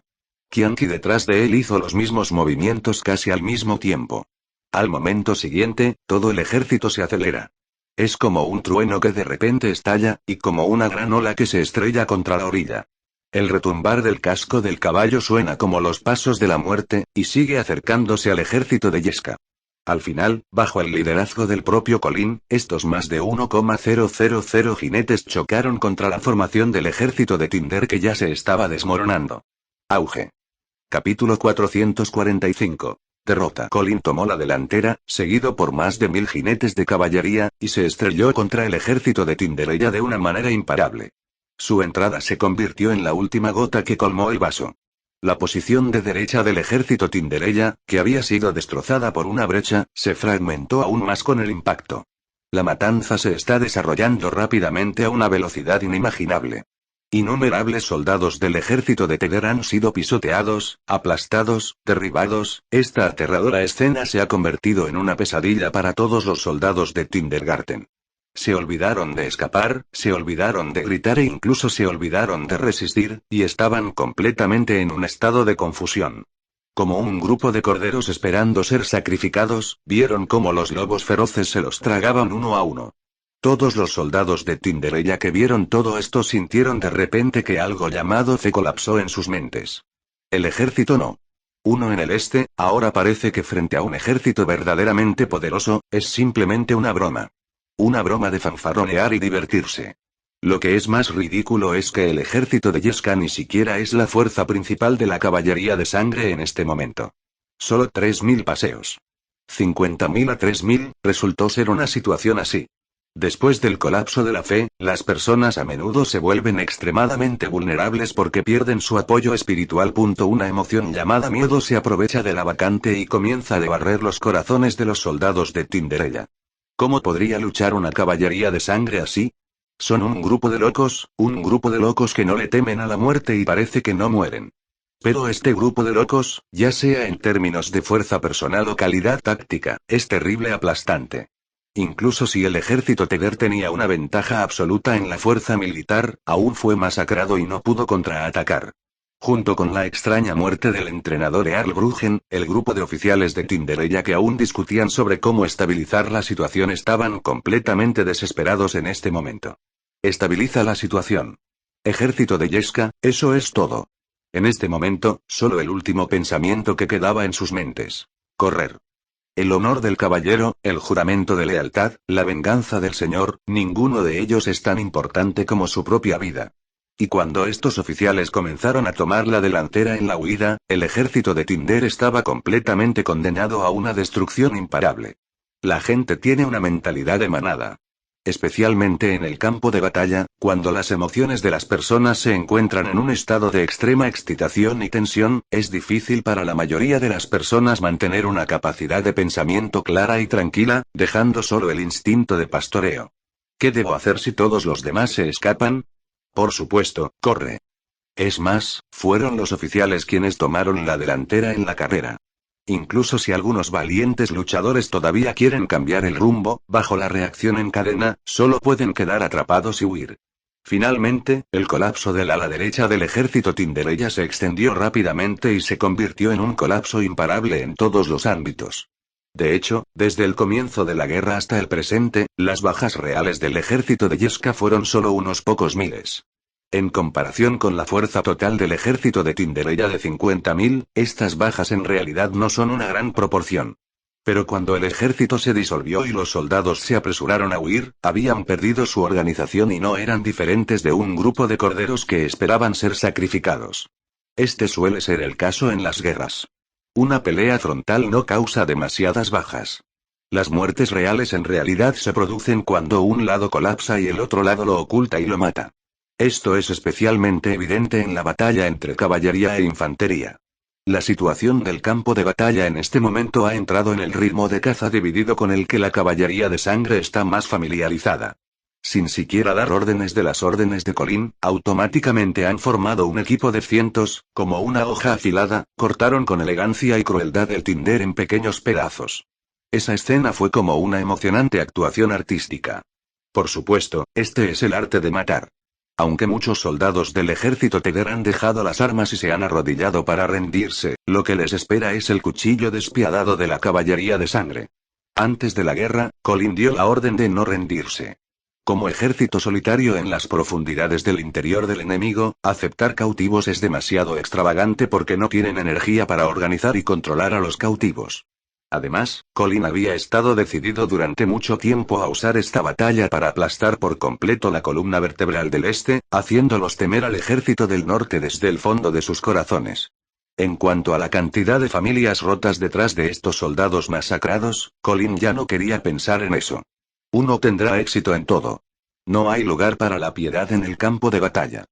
Kianki detrás de él hizo los mismos movimientos casi al mismo tiempo. Al momento siguiente, todo el ejército se acelera. Es como un trueno que de repente estalla, y como una gran ola que se estrella contra la orilla. El retumbar del casco del caballo suena como los pasos de la muerte, y sigue acercándose al ejército de Yesca. Al final, bajo el liderazgo del propio Colin, estos más de 1,000 jinetes chocaron contra la formación del ejército de Tinder que ya se estaba desmoronando. Auge. Capítulo 445. Derrota. Colin tomó la delantera, seguido por más de 1000 jinetes de caballería, y se estrelló contra el ejército de Tinderella de una manera imparable. Su entrada se convirtió en la última gota que colmó el vaso. La posición de derecha del ejército Tinderella, que había sido destrozada por una brecha, se fragmentó aún más con el impacto. La matanza se está desarrollando rápidamente a una velocidad inimaginable. Innumerables soldados del ejército de Teder han sido pisoteados, aplastados, derribados. Esta aterradora escena se ha convertido en una pesadilla para todos los soldados de Tindergarten. Se olvidaron de escapar, se olvidaron de gritar e incluso se olvidaron de resistir, y estaban completamente en un estado de confusión. Como un grupo de corderos esperando ser sacrificados, vieron cómo los lobos feroces se los tragaban uno a uno. Todos los soldados de Tinderella que vieron todo esto sintieron de repente que algo llamado fe colapsó en sus mentes. El ejército no. Uno en el este, ahora parece que frente a un ejército verdaderamente poderoso, es simplemente una broma. Una broma de fanfarronear y divertirse. Lo que es más ridículo es que el ejército de Yesca ni siquiera es la fuerza principal de la caballería de sangre en este momento. Solo 3000 paseos. 50.000 a 3000, resultó ser una situación así. Después del colapso de la fe, las personas a menudo se vuelven extremadamente vulnerables porque pierden su apoyo espiritual. Una emoción llamada miedo se aprovecha de la vacante y comienza a debarrer los corazones de los soldados de Tinderella. ¿Cómo podría luchar una caballería de sangre así? Son un grupo de locos que no le temen a la muerte y parece que no mueren. Pero este grupo de locos, ya sea en términos de fuerza personal o calidad táctica, es terrible aplastante. Incluso si el ejército Teder tenía una ventaja absoluta en la fuerza militar, aún fue masacrado y no pudo contraatacar. Junto con la extraña muerte del entrenador Earl Bruggen, el grupo de oficiales de Tinderella que aún discutían sobre cómo estabilizar la situación estaban completamente desesperados en este momento. Estabiliza la situación. Ejército de Yesca, eso es todo. En este momento, solo el último pensamiento que quedaba en sus mentes. Correr. El honor del caballero, el juramento de lealtad, la venganza del señor, ninguno de ellos es tan importante como su propia vida. Y cuando estos oficiales comenzaron a tomar la delantera en la huida, el ejército de Tinder estaba completamente condenado a una destrucción imparable. La gente tiene una mentalidad de manada. Especialmente en el campo de batalla, cuando las emociones de las personas se encuentran en un estado de extrema excitación y tensión, es difícil para la mayoría de las personas mantener una capacidad de pensamiento clara y tranquila, dejando solo el instinto de pastoreo. ¿Qué debo hacer si todos los demás se escapan? Por supuesto, corre. Es más, fueron los oficiales quienes tomaron la delantera en la carrera. Incluso si algunos valientes luchadores todavía quieren cambiar el rumbo, bajo la reacción en cadena, solo pueden quedar atrapados y huir. Finalmente, el colapso del ala derecha del ejército Tindereya se extendió rápidamente y se convirtió en un colapso imparable en todos los ámbitos. De hecho, desde el comienzo de la guerra hasta el presente, las bajas reales del ejército de Yesca fueron solo unos pocos miles. En comparación con la fuerza total del ejército de Tindereya de 50.000, estas bajas en realidad no son una gran proporción. Pero cuando el ejército se disolvió y los soldados se apresuraron a huir, habían perdido su organización y no eran diferentes de un grupo de corderos que esperaban ser sacrificados. Este suele ser el caso en las guerras. Una pelea frontal no causa demasiadas bajas. Las muertes reales en realidad se producen cuando un lado colapsa y el otro lado lo oculta y lo mata. Esto es especialmente evidente en la batalla entre caballería e infantería. La situación del campo de batalla en este momento ha entrado en el ritmo de caza dividido con el que la caballería de sangre está más familiarizada. Sin siquiera dar órdenes de las órdenes de Colin, automáticamente han formado un equipo de cientos, como una hoja afilada, cortaron con elegancia y crueldad el tinder en pequeños pedazos. Esa escena fue como una emocionante actuación artística. Por supuesto, este es el arte de matar. Aunque muchos soldados del ejército Teder han dejado las armas y se han arrodillado para rendirse, lo que les espera es el cuchillo despiadado de la caballería de sangre. Antes de la guerra, Colin dio la orden de no rendirse. Como ejército solitario en las profundidades del interior del enemigo, aceptar cautivos es demasiado extravagante porque no tienen energía para organizar y controlar a los cautivos. Además, Colin había estado decidido durante mucho tiempo a usar esta batalla para aplastar por completo la columna vertebral del este, haciéndolos temer al ejército del norte desde el fondo de sus corazones. En cuanto a la cantidad de familias rotas detrás de estos soldados masacrados, Colin ya no quería pensar en eso. Uno tendrá éxito en todo. No hay lugar para la piedad en el campo de batalla.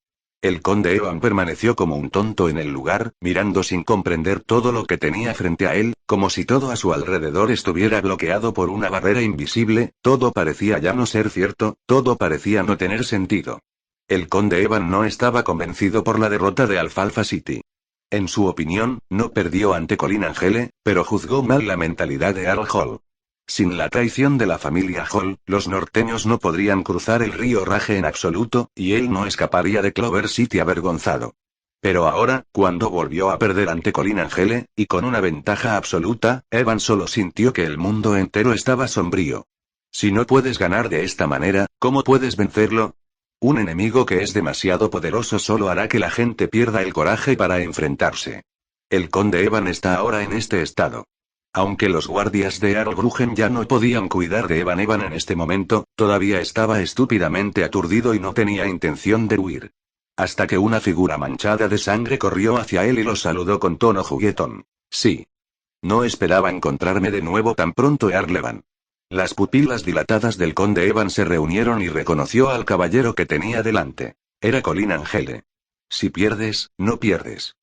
El conde Evan permaneció como un tonto en el lugar, mirando sin comprender todo lo que tenía frente a él, como si todo a su alrededor estuviera bloqueado por una barrera invisible, todo parecía ya no ser cierto, todo parecía no tener sentido. El conde Evan no estaba convencido por la derrota de Alfalfa City. En su opinión, no perdió ante Colin Angele, pero juzgó mal la mentalidad de Earl Hall. Sin la traición de la familia Hall, los norteños no podrían cruzar el río Rage en absoluto, y él no escaparía de Clover City avergonzado. Pero ahora, cuando volvió a perder ante Colin Angele, y con una ventaja absoluta, Evan solo sintió que el mundo entero estaba sombrío. Si no puedes ganar de esta manera, ¿cómo puedes vencerlo? Un enemigo que es demasiado poderoso solo hará que la gente pierda el coraje para enfrentarse. El conde Evan está ahora en este estado. Aunque los guardias de Earl Gruggen ya no podían cuidar de Evan en este momento, todavía estaba estúpidamente aturdido y no tenía intención de huir. Hasta que una figura manchada de sangre corrió hacia él y lo saludó con tono juguetón. Sí. No esperaba encontrarme de nuevo tan pronto, Earl Evan. Las pupilas dilatadas del conde Evan se reunieron y reconoció al caballero que tenía delante. Era Colin Angele. Si pierdes, no pierdes.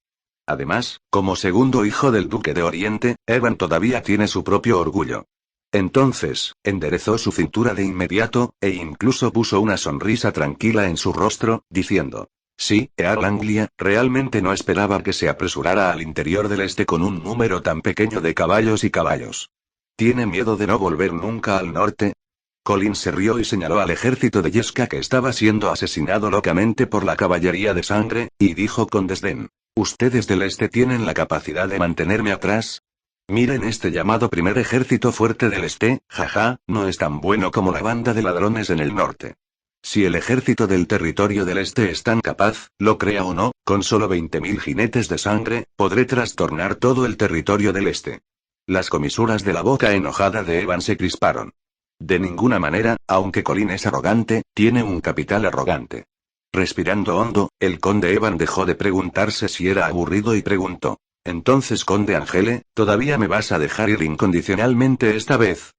Además, como segundo hijo del duque de Oriente, Evan todavía tiene su propio orgullo. Entonces, enderezó su cintura de inmediato, e incluso puso una sonrisa tranquila en su rostro, diciendo: sí, Earl Anglia, realmente no esperaba que se apresurara al interior del este con un número tan pequeño de caballos y caballos. ¿Tiene miedo de no volver nunca al norte? Colin se rió y señaló al ejército de Yesca que estaba siendo asesinado locamente por la caballería de sangre, y dijo con desdén: ¿ustedes del este tienen la capacidad de mantenerme atrás? Miren este llamado primer ejército fuerte del este, jaja, no es tan bueno como la banda de ladrones en el norte. Si el ejército del territorio del este es tan capaz, lo crea o no, con solo 20.000 jinetes de sangre, podré trastornar todo el territorio del este. Las comisuras de la boca enojada de Evan se crisparon. De ninguna manera, aunque Colin es arrogante, tiene un capital arrogante. Respirando hondo, el conde Evan dejó de preguntarse si era aburrido y preguntó: entonces, conde Angele, ¿todavía me vas a dejar ir incondicionalmente esta vez?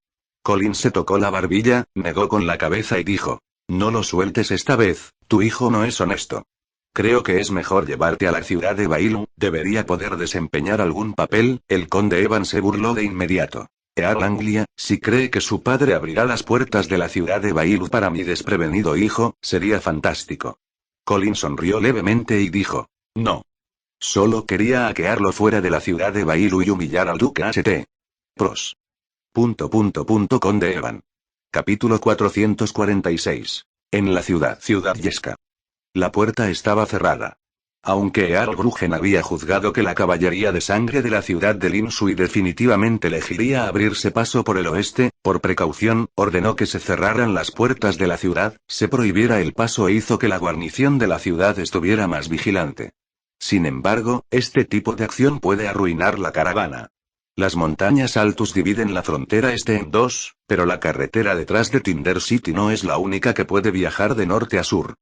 Colin se tocó la barbilla, negó con la cabeza y dijo: no lo sueltes esta vez, tu hijo no es honesto. Creo que es mejor llevarte a la ciudad de Bailu, debería poder desempeñar algún papel. El conde Evan se burló de inmediato. Earl Anglia, si cree que su padre abrirá las puertas de la ciudad de Bailu para mi desprevenido hijo, sería fantástico. Colin sonrió levemente y dijo: no. Solo quería hackearlo fuera de la ciudad de Bailu y humillar al duque Ht. Pros. Conde Evan. Capítulo 446. En la ciudad Yesca. La puerta estaba cerrada. Aunque Earl Brugen había juzgado que la caballería de sangre de la ciudad de Lin Sui definitivamente elegiría abrirse paso por el oeste, por precaución, ordenó que se cerraran las puertas de la ciudad, se prohibiera el paso e hizo que la guarnición de la ciudad estuviera más vigilante. Sin embargo, este tipo de acción puede arruinar la caravana. Las montañas Altus dividen la frontera este en dos, pero la carretera detrás de Tinder City no es la única que puede viajar de norte a sur.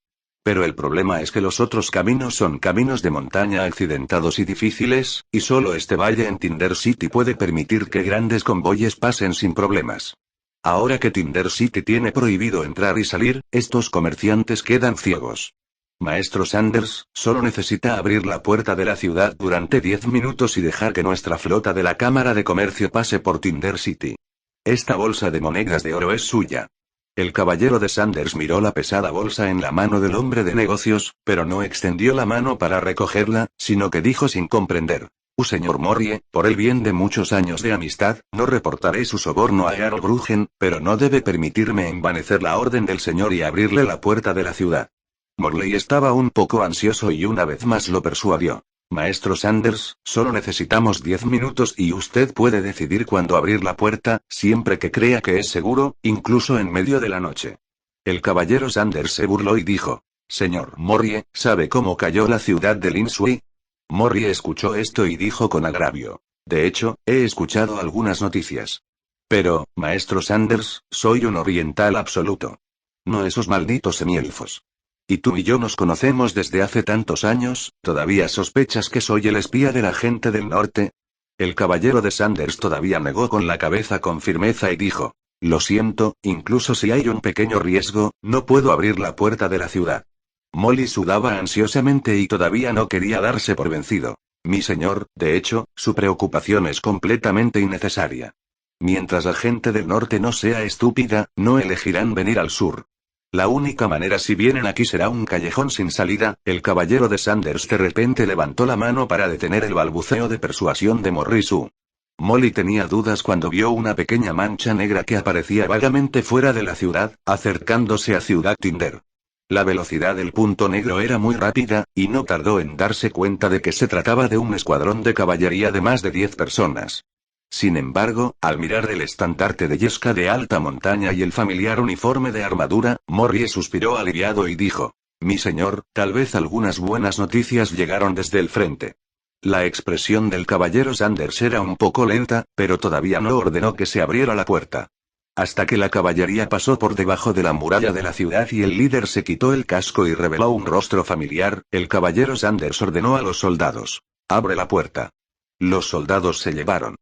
Pero el problema es que los otros caminos son caminos de montaña accidentados y difíciles, y solo este valle en Tinder City puede permitir que grandes convoyes pasen sin problemas. Ahora que Tinder City tiene prohibido entrar y salir, estos comerciantes quedan ciegos. Maestro Sanders, solo necesita abrir la puerta de la ciudad durante 10 minutos y dejar que nuestra flota de la Cámara de Comercio pase por Tinder City. Esta bolsa de monedas de oro es suya. El caballero de Sanders miró la pesada bolsa en la mano del hombre de negocios, pero no extendió la mano para recogerla, sino que dijo sin comprender: señor Morrie, por el bien de muchos años de amistad, no reportaré su soborno a Earl Brugen, pero no debe permitirme envanecer la orden del señor y abrirle la puerta de la ciudad. Morley estaba un poco ansioso y una vez más lo persuadió. Maestro Sanders, solo necesitamos 10 minutos y usted puede decidir cuándo abrir la puerta, siempre que crea que es seguro, incluso en medio de la noche. El caballero Sanders se burló y dijo: señor Morrie, ¿sabe cómo cayó la ciudad de Lin Sui? Morrie escuchó esto y dijo con agravio: de hecho, he escuchado algunas noticias. Pero, maestro Sanders, soy un oriental absoluto. No esos malditos semielfos. Y tú y yo nos conocemos desde hace tantos años, ¿todavía sospechas que soy el espía de la gente del norte? El caballero de Sanders todavía negó con la cabeza con firmeza y dijo: lo siento, incluso si hay un pequeño riesgo, no puedo abrir la puerta de la ciudad. Molly sudaba ansiosamente y todavía no quería darse por vencido. Mi señor, de hecho, su preocupación es completamente innecesaria. Mientras la gente del norte no sea estúpida, no elegirán venir al sur. La única manera si vienen aquí será un callejón sin salida. El caballero de Sanders de repente levantó la mano para detener el balbuceo de persuasión de Morrisu. Molly tenía dudas cuando vio una pequeña mancha negra que aparecía vagamente fuera de la ciudad, acercándose a Ciudad Tinder. La velocidad del punto negro era muy rápida, y no tardó en darse cuenta de que se trataba de un escuadrón de caballería de más de 10 personas. Sin embargo, al mirar el estandarte de Yesca de alta montaña y el familiar uniforme de armadura, Morrie suspiró aliviado y dijo: mi señor, tal vez algunas buenas noticias llegaron desde el frente. La expresión del caballero Sanders era un poco lenta, pero todavía no ordenó que se abriera la puerta. Hasta que la caballería pasó por debajo de la muralla de la ciudad y el líder se quitó el casco y reveló un rostro familiar, el caballero Sanders ordenó a los soldados: abre la puerta. Los soldados se llevaron.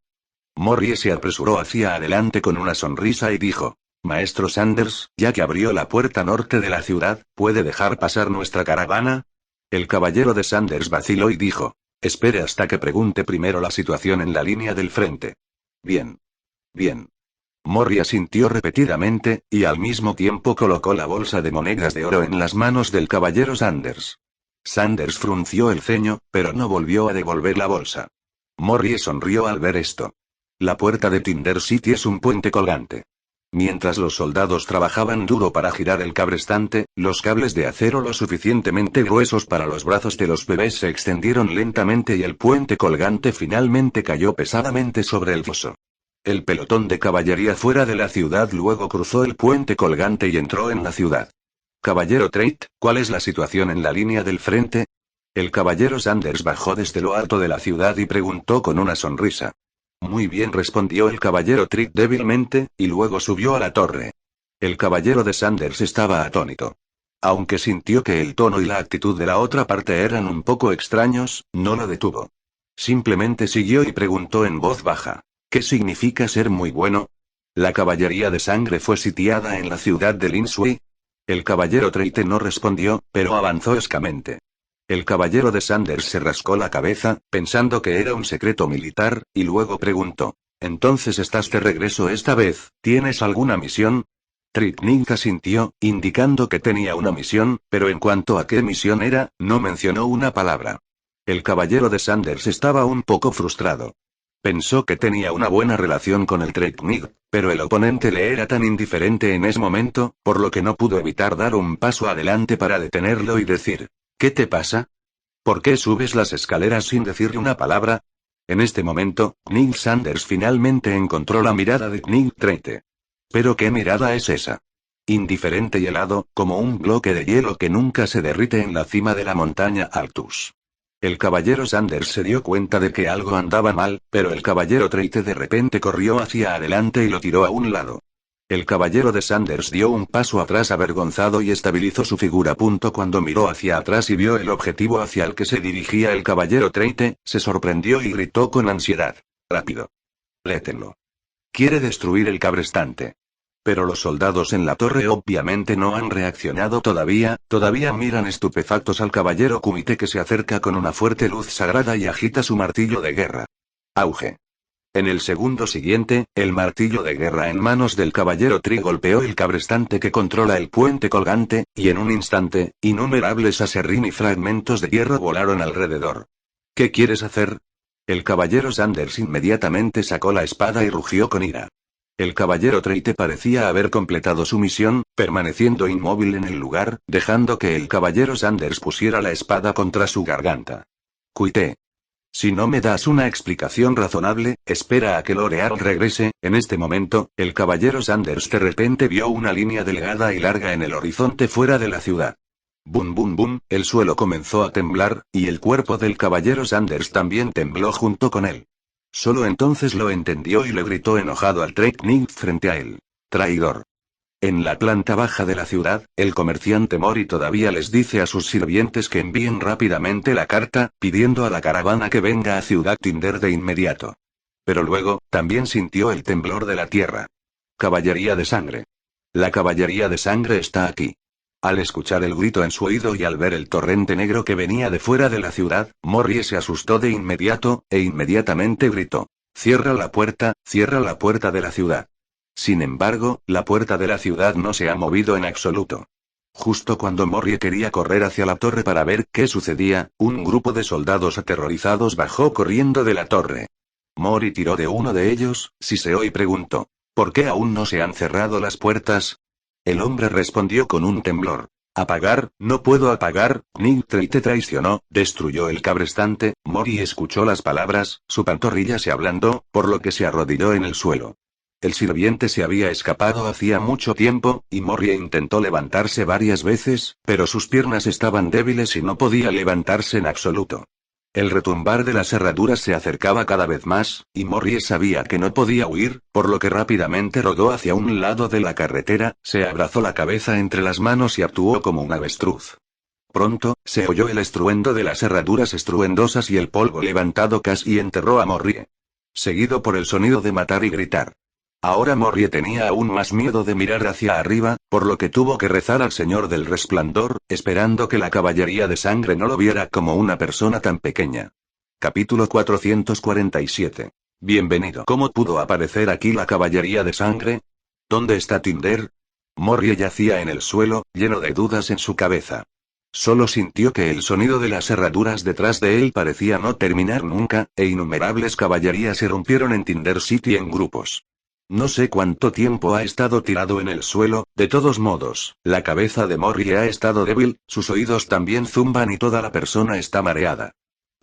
Morrie se apresuró hacia adelante con una sonrisa y dijo: maestro Sanders, ya que abrió la puerta norte de la ciudad, ¿puede dejar pasar nuestra caravana? El caballero de Sanders vaciló y dijo: espere hasta que pregunte primero la situación en la línea del frente. Bien. Bien. Morrie asintió repetidamente, y al mismo tiempo colocó la bolsa de monedas de oro en las manos del caballero Sanders. Sanders frunció el ceño, pero no volvió a devolver la bolsa. Morrie sonrió al ver esto. La puerta de Tinder City es un puente colgante. Mientras los soldados trabajaban duro para girar el cabrestante, los cables de acero lo suficientemente gruesos para los brazos de los bebés se extendieron lentamente y el puente colgante finalmente cayó pesadamente sobre el foso. El pelotón de caballería fuera de la ciudad luego cruzó el puente colgante y entró en la ciudad. Caballero Trait, ¿cuál es la situación en la línea del frente? El caballero Sanders bajó desde lo alto de la ciudad y preguntó con una sonrisa. Muy bien, respondió el caballero Trick débilmente, y luego subió a la torre. El caballero de Sanders estaba atónito. Aunque sintió que el tono y la actitud de la otra parte eran un poco extraños, no lo detuvo. Simplemente siguió y preguntó en voz baja: ¿qué significa ser muy bueno? ¿La caballería de sangre fue sitiada en la ciudad de Lin Shui? El caballero Treite no respondió, pero avanzó escamente. El caballero de Sanders se rascó la cabeza, pensando que era un secreto militar, y luego preguntó. ¿Entonces estás de regreso esta vez? ¿Tienes alguna misión? Tritnik asintió, indicando que tenía una misión, pero en cuanto a qué misión era, no mencionó una palabra. El caballero de Sanders estaba un poco frustrado. Pensó que tenía una buena relación con el Tritnik, pero el oponente le era tan indiferente en ese momento, por lo que no pudo evitar dar un paso adelante para detenerlo y decir. ¿Qué te pasa? ¿Por qué subes las escaleras sin decirle una palabra? En este momento, Nick Sanders finalmente encontró la mirada de Nick Treite. ¿Pero qué mirada es esa? Indiferente y helado, como un bloque de hielo que nunca se derrite en la cima de la montaña Altus. El caballero Sanders se dio cuenta de que algo andaba mal, pero el caballero Treite de repente corrió hacia adelante y lo tiró a un lado. El caballero de Sanders dio un paso atrás avergonzado y estabilizó su figura. Cuando miró hacia atrás y vio el objetivo hacia el que se dirigía el caballero Treite, se sorprendió y gritó con ansiedad. ¡Rápido! ¡Létenlo! Quiere destruir el cabrestante. Pero los soldados en la torre obviamente no han reaccionado todavía miran estupefactos al caballero Kumite que se acerca con una fuerte luz sagrada y agita su martillo de guerra. Auge. En el segundo siguiente, el martillo de guerra en manos del caballero Tri golpeó el cabrestante que controla el puente colgante, y en un instante, innumerables aserrín y fragmentos de hierro volaron alrededor. ¿Qué quieres hacer? El caballero Sanders inmediatamente sacó la espada y rugió con ira. El caballero Treite parecía haber completado su misión, permaneciendo inmóvil en el lugar, dejando que el caballero Sanders pusiera la espada contra su garganta. Cuité. Si no me das una explicación razonable, espera a que L'Oreal regrese. En este momento, el caballero Sanders de repente vio una línea delgada y larga en el horizonte fuera de la ciudad. Bum bum bum, el suelo comenzó a temblar, y el cuerpo del caballero Sanders también tembló junto con él. Solo entonces lo entendió y le gritó enojado al Tritnik frente a él. Traidor. En la planta baja de la ciudad, el comerciante Mori todavía les dice a sus sirvientes que envíen rápidamente la carta, pidiendo a la caravana que venga a Ciudad Tinder de inmediato. Pero luego, también sintió el temblor de la tierra. Caballería de sangre. La caballería de sangre está aquí. Al escuchar el grito en su oído y al ver el torrente negro que venía de fuera de la ciudad, Mori se asustó de inmediato, e inmediatamente gritó. Cierra la puerta de la ciudad. Sin embargo, la puerta de la ciudad no se ha movido en absoluto. Justo cuando Mori quería correr hacia la torre para ver qué sucedía, un grupo de soldados aterrorizados bajó corriendo de la torre. Mori tiró de uno de ellos, siseó y preguntó. ¿Por qué aún no se han cerrado las puertas? El hombre respondió con un temblor. Apagar, no puedo apagar, Nick Treite traicionó, destruyó el cabrestante. Mori escuchó las palabras, su pantorrilla se ablandó, por lo que se arrodilló en el suelo. El sirviente se había escapado hacía mucho tiempo, y Mori intentó levantarse varias veces, pero sus piernas estaban débiles y no podía levantarse en absoluto. El retumbar de las herraduras se acercaba cada vez más, y Mori sabía que no podía huir, por lo que rápidamente rodó hacia un lado de la carretera, se abrazó la cabeza entre las manos y actuó como un avestruz. Pronto, se oyó el estruendo de las herraduras estruendosas y el polvo levantado casi enterró a Mori. Seguido por el sonido de matar y gritar. Ahora Mori tenía aún más miedo de mirar hacia arriba, por lo que tuvo que rezar al Señor del Resplandor, esperando que la caballería de sangre no lo viera como una persona tan pequeña. Capítulo 447. Bienvenido. ¿Cómo pudo aparecer aquí la caballería de sangre? ¿Dónde está Tinder? Mori yacía en el suelo, lleno de dudas en su cabeza. Solo sintió que el sonido de las herraduras detrás de él parecía no terminar nunca, e innumerables caballerías irrumpieron en Tinder City en grupos. No sé cuánto tiempo ha estado tirado en el suelo, de todos modos, la cabeza de Mori ha estado débil, sus oídos también zumban y toda la persona está mareada.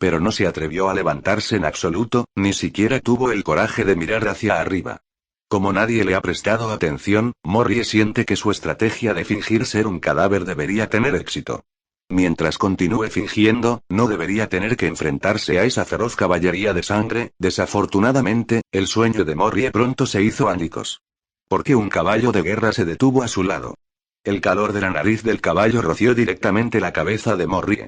Pero no se atrevió a levantarse en absoluto, ni siquiera tuvo el coraje de mirar hacia arriba. Como nadie le ha prestado atención, Mori siente que su estrategia de fingir ser un cadáver debería tener éxito. Mientras continúe fingiendo, no debería tener que enfrentarse a esa feroz caballería de sangre. Desafortunadamente, el sueño de Mori pronto se hizo añicos. Porque un caballo de guerra se detuvo a su lado. El calor de la nariz del caballo roció directamente la cabeza de Mori.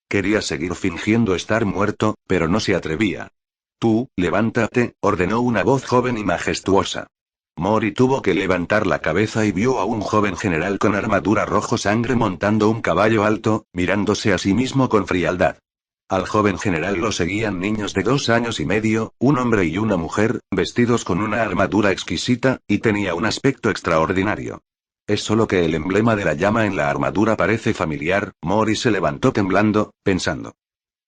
Quería seguir fingiendo estar muerto, pero no se atrevía. Tú, levántate, ordenó una voz joven y majestuosa. Mori tuvo que levantar la cabeza y vio a un joven general con armadura rojo sangre montando un caballo alto, mirándose a sí mismo con frialdad. Al joven general lo seguían niños de 2 años y medio, un hombre y una mujer, vestidos con una armadura exquisita, y tenía un aspecto extraordinario. Es solo que el emblema de la llama en la armadura parece familiar. Mori se levantó temblando, pensando.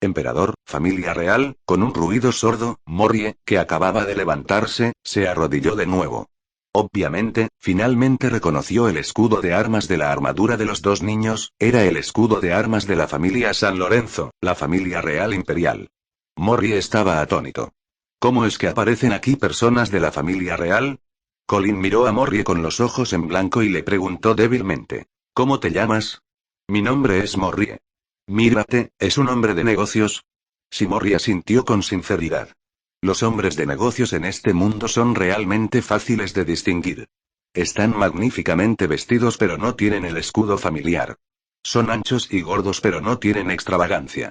Emperador, familia real. Con un ruido sordo, Morrie, que acababa de levantarse, se arrodilló de nuevo. Obviamente, finalmente reconoció el escudo de armas de la armadura de los dos niños. Era el escudo de armas de la familia San Lorenzo, la familia real imperial. Morrie estaba atónito. ¿Cómo es que aparecen aquí personas de la familia real? Colin miró a Morrie con los ojos en blanco y le preguntó débilmente. ¿Cómo te llamas? Mi nombre es Morrie. Mírate, ¿es un hombre de negocios? Sí, Morrie asintió con sinceridad. Los hombres de negocios en este mundo son realmente fáciles de distinguir. Están magníficamente vestidos pero no tienen el escudo familiar. Son anchos y gordos pero no tienen extravagancia.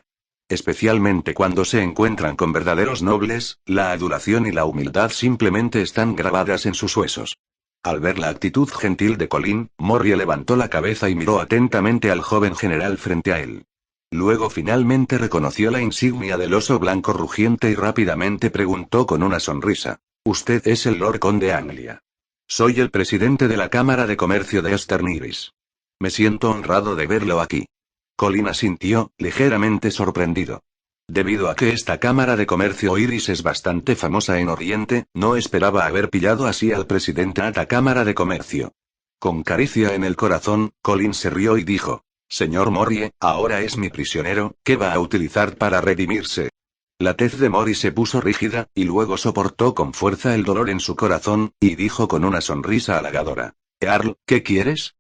Especialmente cuando se encuentran con verdaderos nobles, la adulación y la humildad simplemente están grabadas en sus huesos. Al ver la actitud gentil de Colin, Morrie levantó la cabeza y miró atentamente al joven general frente a él. Luego finalmente reconoció la insignia del oso blanco rugiente y rápidamente preguntó con una sonrisa. Usted es el Lord Conde Anglia. Soy el presidente de la Cámara de Comercio de Eastern Iris. Me siento honrado de verlo aquí. Colin asintió, ligeramente sorprendido. Debido a que esta Cámara de Comercio Iris es bastante famosa en Oriente, no esperaba haber pillado así al presidente de la Cámara de Comercio. Con caricia en el corazón, Colin se rió y dijo. Señor Morrie, ahora es mi prisionero, ¿qué va a utilizar para redimirse? La tez de Morrie se puso rígida, y luego soportó con fuerza el dolor en su corazón, y dijo con una sonrisa halagadora. Earl, ¿qué quieres?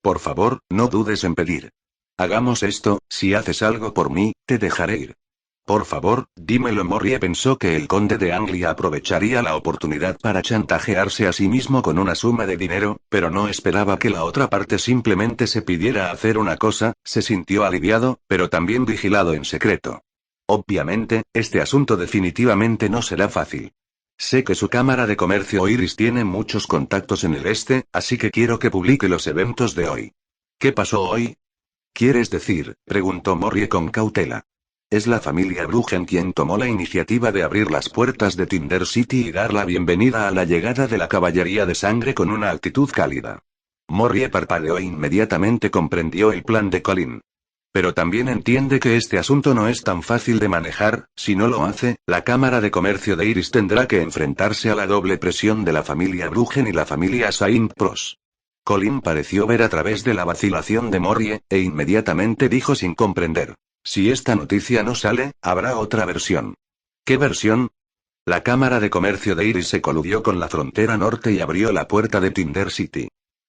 Por favor, no dudes en pedir. Hagamos esto, si haces algo por mí, te dejaré ir. Por favor, dímelo. Morrie pensó que el conde de Anglia aprovecharía la oportunidad para chantajearse a sí mismo con una suma de dinero, pero no esperaba que la otra parte simplemente se pidiera hacer una cosa. Se sintió aliviado, pero también vigilado en secreto. Obviamente, este asunto definitivamente no será fácil. Sé que su Cámara de Comercio Iris tiene muchos contactos en el este, así que quiero que publique los eventos de hoy. ¿Qué pasó hoy? ¿Quieres decir? Preguntó Morrie con cautela. Es la familia Bruggen quien tomó la iniciativa de abrir las puertas de Tinder City y dar la bienvenida a la llegada de la caballería de sangre con una actitud cálida. Morrie parpadeó e inmediatamente comprendió el plan de Colin. Pero también entiende que este asunto no es tan fácil de manejar. Si no lo hace, la Cámara de Comercio de Iris tendrá que enfrentarse a la doble presión de la familia Bruggen y la familia Saint-Pros. Colin pareció ver a través de la vacilación de Morrie, e inmediatamente dijo sin comprender. Si esta noticia no sale, habrá otra versión. ¿Qué versión? La Cámara de Comercio de Iris se coludió con la frontera norte y abrió la puerta de Tinder City.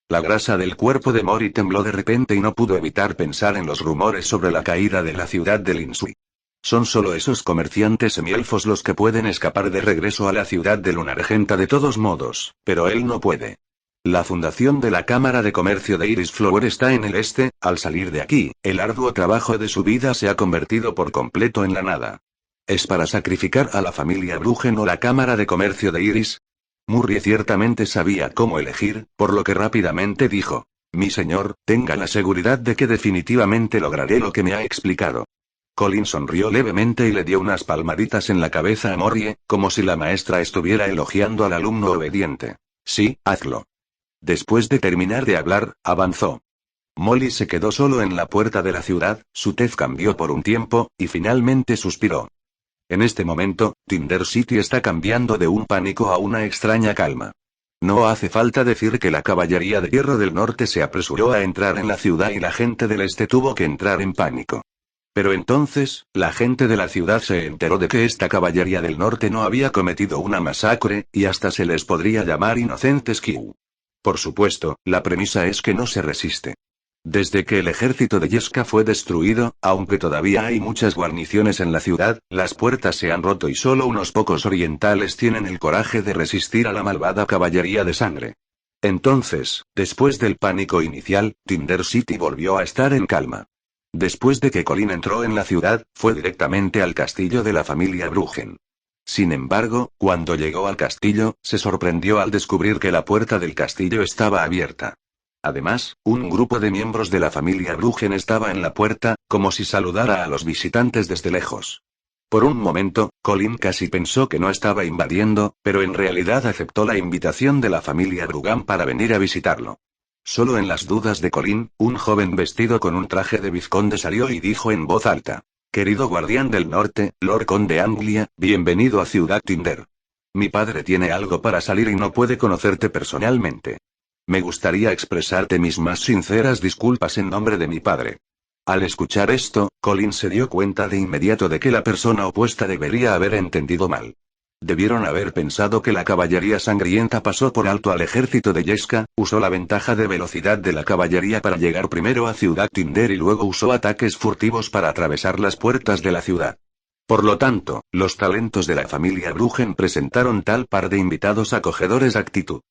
La grasa del cuerpo de Morrie tembló de repente y no pudo evitar pensar en los rumores sobre la caída de la ciudad de Linsui. Son solo esos comerciantes semielfos los que pueden escapar de regreso a la ciudad de Lunargenta de todos modos, pero él no puede. La fundación de la Cámara de Comercio de Iris Flower está en el este. Al salir de aquí, el arduo trabajo de su vida se ha convertido por completo en la nada. ¿Es para sacrificar a la familia Bruggen o la Cámara de Comercio de Iris? Morrie ciertamente sabía cómo elegir, por lo que rápidamente dijo. Mi señor, tenga la seguridad de que definitivamente lograré lo que me ha explicado. Colin sonrió levemente y le dio unas palmaditas en la cabeza a Morrie, como si la maestra estuviera elogiando al alumno obediente. Sí, hazlo. Después de terminar de hablar, avanzó. Molly se quedó solo en la puerta de la ciudad, su tez cambió por un tiempo, y finalmente suspiró. En este momento, Tinder City está cambiando de un pánico a una extraña calma. No hace falta decir que la caballería de hierro del norte se apresuró a entrar en la ciudad y la gente del este tuvo que entrar en pánico. Pero entonces, la gente de la ciudad se enteró de que esta caballería del norte no había cometido una masacre, y hasta se les podría llamar inocentes Q. Por supuesto, la premisa es que no se resiste. Desde que el ejército de Yeska fue destruido, aunque todavía hay muchas guarniciones en la ciudad, las puertas se han roto y solo unos pocos orientales tienen el coraje de resistir a la malvada caballería de sangre. Entonces, después del pánico inicial, Tinder City volvió a estar en calma. Después de que Colin entró en la ciudad, fue directamente al castillo de la familia Bruggen. Sin embargo, cuando llegó al castillo, se sorprendió al descubrir que la puerta del castillo estaba abierta. Además, un grupo de miembros de la familia Bruggen estaba en la puerta, como si saludara a los visitantes desde lejos. Por un momento, Colin casi pensó que no estaba invadiendo, pero en realidad aceptó la invitación de la familia Bruggen para venir a visitarlo. Solo en las dudas de Colin, un joven vestido con un traje de vizconde salió y dijo en voz alta: «Querido guardián del norte, Lord Conde Anglia, bienvenido a Ciudad Tinder. Mi padre tiene algo para salir y no puede conocerte personalmente. Me gustaría expresarte mis más sinceras disculpas en nombre de mi padre». Al escuchar esto, Colin se dio cuenta de inmediato de que la persona opuesta debería haber entendido mal. Debieron haber pensado que la caballería sangrienta pasó por alto al ejército de Yesca, usó la ventaja de velocidad de la caballería para llegar primero a Ciudad Tinder y luego usó ataques furtivos para atravesar las puertas de la ciudad. Por lo tanto, los talentos de la familia Bruggen presentaron tal par de invitados acogedores actitud.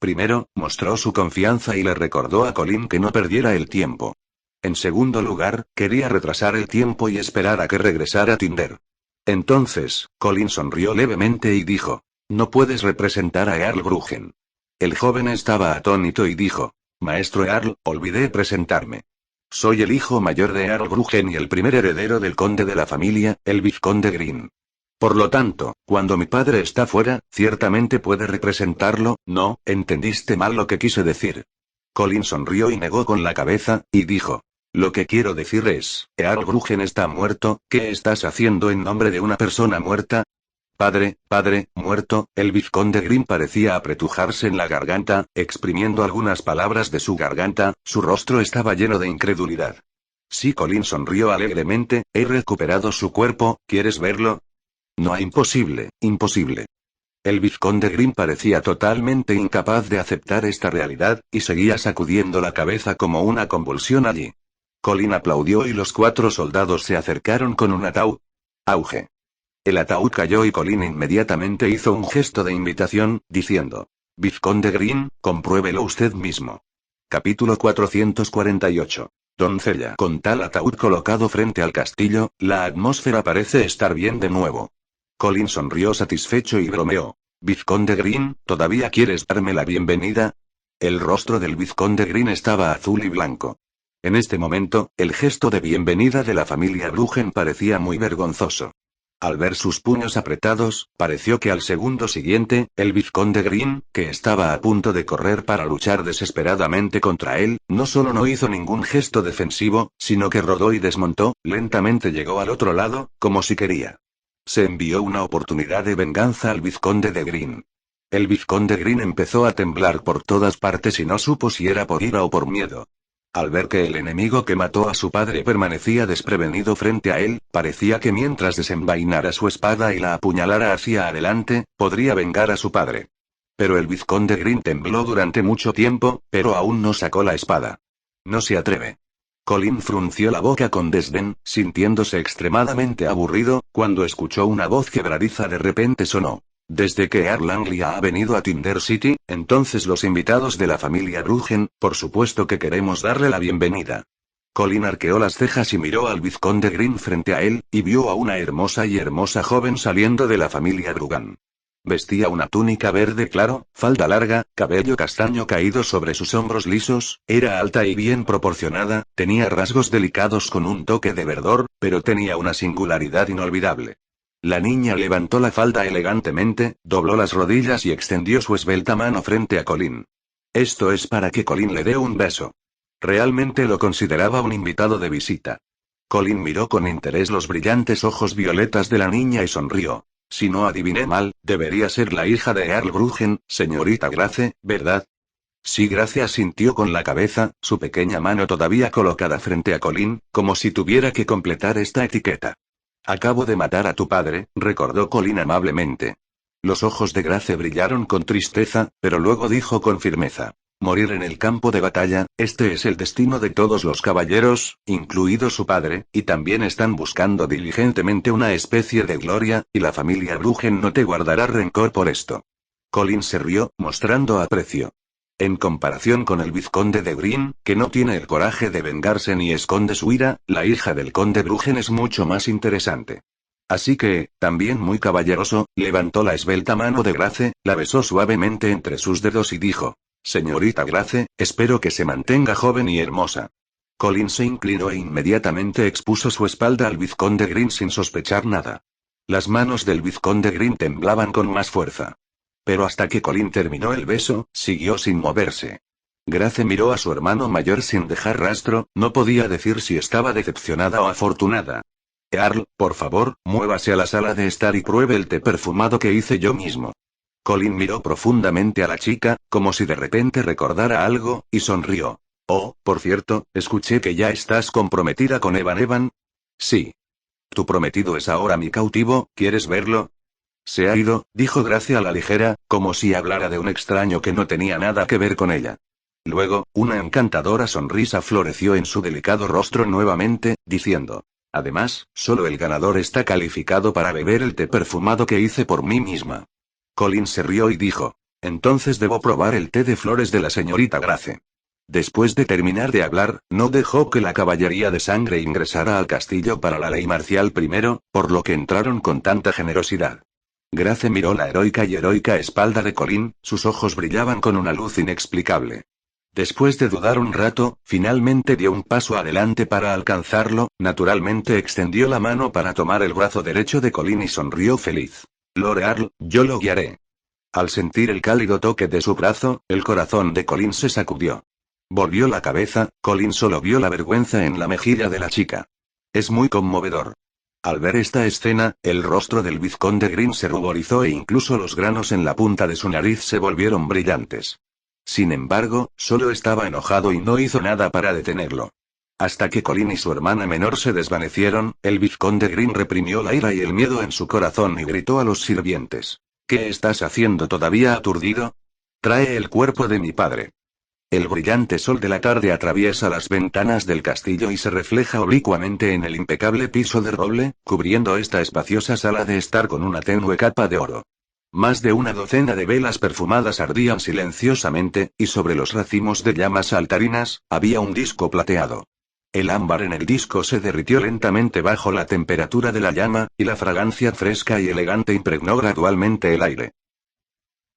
Primero, mostró su confianza y le recordó a Colin que no perdiera el tiempo. En segundo lugar, quería retrasar el tiempo y esperar a que regresara Tinder. Entonces, Colin sonrió levemente y dijo: «No puedes representar a Earl Bruggen». El joven estaba atónito y dijo: «Maestro Earl, olvidé presentarme. Soy el hijo mayor de Earl Bruggen y el primer heredero del conde de la familia, el vizconde Green. Por lo tanto, cuando mi padre está fuera, ciertamente puede representarlo». «No, entendiste mal lo que quise decir». Colin sonrió y negó con la cabeza, y dijo: «Lo que quiero decir es, Earl Bruggen está muerto. ¿Qué estás haciendo en nombre de una persona muerta?» «Padre, muerto». El vizconde Green parecía apretujarse en la garganta, exprimiendo algunas palabras de su garganta, su rostro estaba lleno de incredulidad. Sí, Colin sonrió alegremente: «He recuperado su cuerpo, ¿quieres verlo?» «No, imposible, imposible». El vizconde Green parecía totalmente incapaz de aceptar esta realidad, y seguía sacudiendo la cabeza como una convulsión allí. Colin aplaudió y los 4 soldados se acercaron con un ataúd. Auge. El ataúd cayó y Colin inmediatamente hizo un gesto de invitación, diciendo: «Vizconde Green, compruébelo usted mismo». Capítulo 448. Doncella. Con tal ataúd colocado frente al castillo, la atmósfera parece estar bien de nuevo. Colin sonrió satisfecho y bromeó: «Vizconde Green, ¿todavía quieres darme la bienvenida?» El rostro del vizconde Green estaba azul y blanco. En este momento, el gesto de bienvenida de la familia Bruggen parecía muy vergonzoso. Al ver sus puños apretados, pareció que al segundo siguiente, el vizconde Green, que estaba a punto de correr para luchar desesperadamente contra él, no solo no hizo ningún gesto defensivo, sino que rodó y desmontó, lentamente llegó al otro lado, como si quería. Se envió una oportunidad de venganza al vizconde de Green. El vizconde Green empezó a temblar por todas partes y no supo si era por ira o por miedo. Al ver que el enemigo que mató a su padre permanecía desprevenido frente a él, parecía que mientras desenvainara su espada y la apuñalara hacia adelante, podría vengar a su padre. Pero el vizconde Green tembló durante mucho tiempo, pero aún no sacó la espada. «No se atreve». Colin frunció la boca con desdén, sintiéndose extremadamente aburrido, cuando escuchó una voz quebradiza de repente sonó: «Desde que Earl Anglia ha venido a Tinder City, entonces los invitados de la familia Bruggen, por supuesto que queremos darle la bienvenida». Colin arqueó las cejas y miró al vizconde Green frente a él, y vio a una hermosa joven saliendo de la familia Bruggen. Vestía una túnica verde claro, falda larga, cabello castaño caído sobre sus hombros lisos, era alta y bien proporcionada, tenía rasgos delicados con un toque de verdor, pero tenía una singularidad inolvidable. La niña levantó la falda elegantemente, dobló las rodillas y extendió su esbelta mano frente a Colin. Esto es para que Colin le dé un beso. Realmente lo consideraba un invitado de visita. Colin miró con interés los brillantes ojos violetas de la niña y sonrió. Si no adiviné mal, debería ser la hija de Earl Bruggen, señorita Grace, ¿verdad? Sí, Grace asintió con la cabeza, su pequeña mano todavía colocada frente a Colin, como si tuviera que completar esta etiqueta. Acabo de matar a tu padre, recordó Colin amablemente. Los ojos de Grace brillaron con tristeza, pero luego dijo con firmeza: morir en el campo de batalla, este es el destino de todos los caballeros, incluido su padre, y también están buscando diligentemente una especie de gloria, y la familia Bruggen no te guardará rencor por esto. Colin se rió, mostrando aprecio. En comparación con el vizconde de Green, que no tiene el coraje de vengarse ni esconde su ira, la hija del conde Bruggen es mucho más interesante. Así que, también muy caballeroso, levantó la esbelta mano de Grace, la besó suavemente entre sus dedos y dijo: Señorita Grace, espero que se mantenga joven y hermosa. Colin se inclinó e inmediatamente expuso su espalda al vizconde Green sin sospechar nada. Las manos del vizconde Green temblaban con más fuerza. Pero hasta que Colin terminó el beso, siguió sin moverse. Grace miró a su hermano mayor sin dejar rastro, no podía decir si estaba decepcionada o afortunada. Earl, por favor, muévase a la sala de estar y pruebe el té perfumado que hice yo mismo. Colin miró profundamente a la chica, como si de repente recordara algo, y sonrió. Oh, por cierto, escuché que ya estás comprometida con Evan. Sí. Tu prometido es ahora mi cautivo, ¿quieres verlo? Se ha ido, dijo Grace a la ligera, como si hablara de un extraño que no tenía nada que ver con ella. Luego, una encantadora sonrisa floreció en su delicado rostro nuevamente, diciendo: Además, solo el ganador está calificado para beber el té perfumado que hice por mí misma. Colin se rió y dijo: Entonces debo probar el té de flores de la señorita Grace. Después de terminar de hablar, no dejó que la caballería de sangre ingresara al castillo para la ley marcial primero, por lo que entraron con tanta generosidad. Grace miró la heroica espalda de Colin, sus ojos brillaban con una luz inexplicable. Después de dudar un rato, finalmente dio un paso adelante para alcanzarlo, naturalmente extendió la mano para tomar el brazo derecho de Colin y sonrió feliz. Lord Earl, yo lo guiaré. Al sentir el cálido toque de su brazo, el corazón de Colin se sacudió. Volvió la cabeza, Colin solo vio la vergüenza en la mejilla de la chica. Es muy conmovedor. Al ver esta escena, el rostro del vizconde Green se ruborizó e incluso los granos en la punta de su nariz se volvieron brillantes. Sin embargo, solo estaba enojado y no hizo nada para detenerlo. Hasta que Colin y su hermana menor se desvanecieron, el vizconde Green reprimió la ira y el miedo en su corazón y gritó a los sirvientes: ¿Qué estás haciendo todavía aturdido? Trae el cuerpo de mi padre. El brillante sol de la tarde atraviesa las ventanas del castillo y se refleja oblicuamente en el impecable piso de roble, cubriendo esta espaciosa sala de estar con una tenue capa de oro. Más de una docena de velas perfumadas ardían silenciosamente, y sobre los racimos de llamas saltarinas, había un disco plateado. El ámbar en el disco se derritió lentamente bajo la temperatura de la llama, y la fragancia fresca y elegante impregnó gradualmente el aire.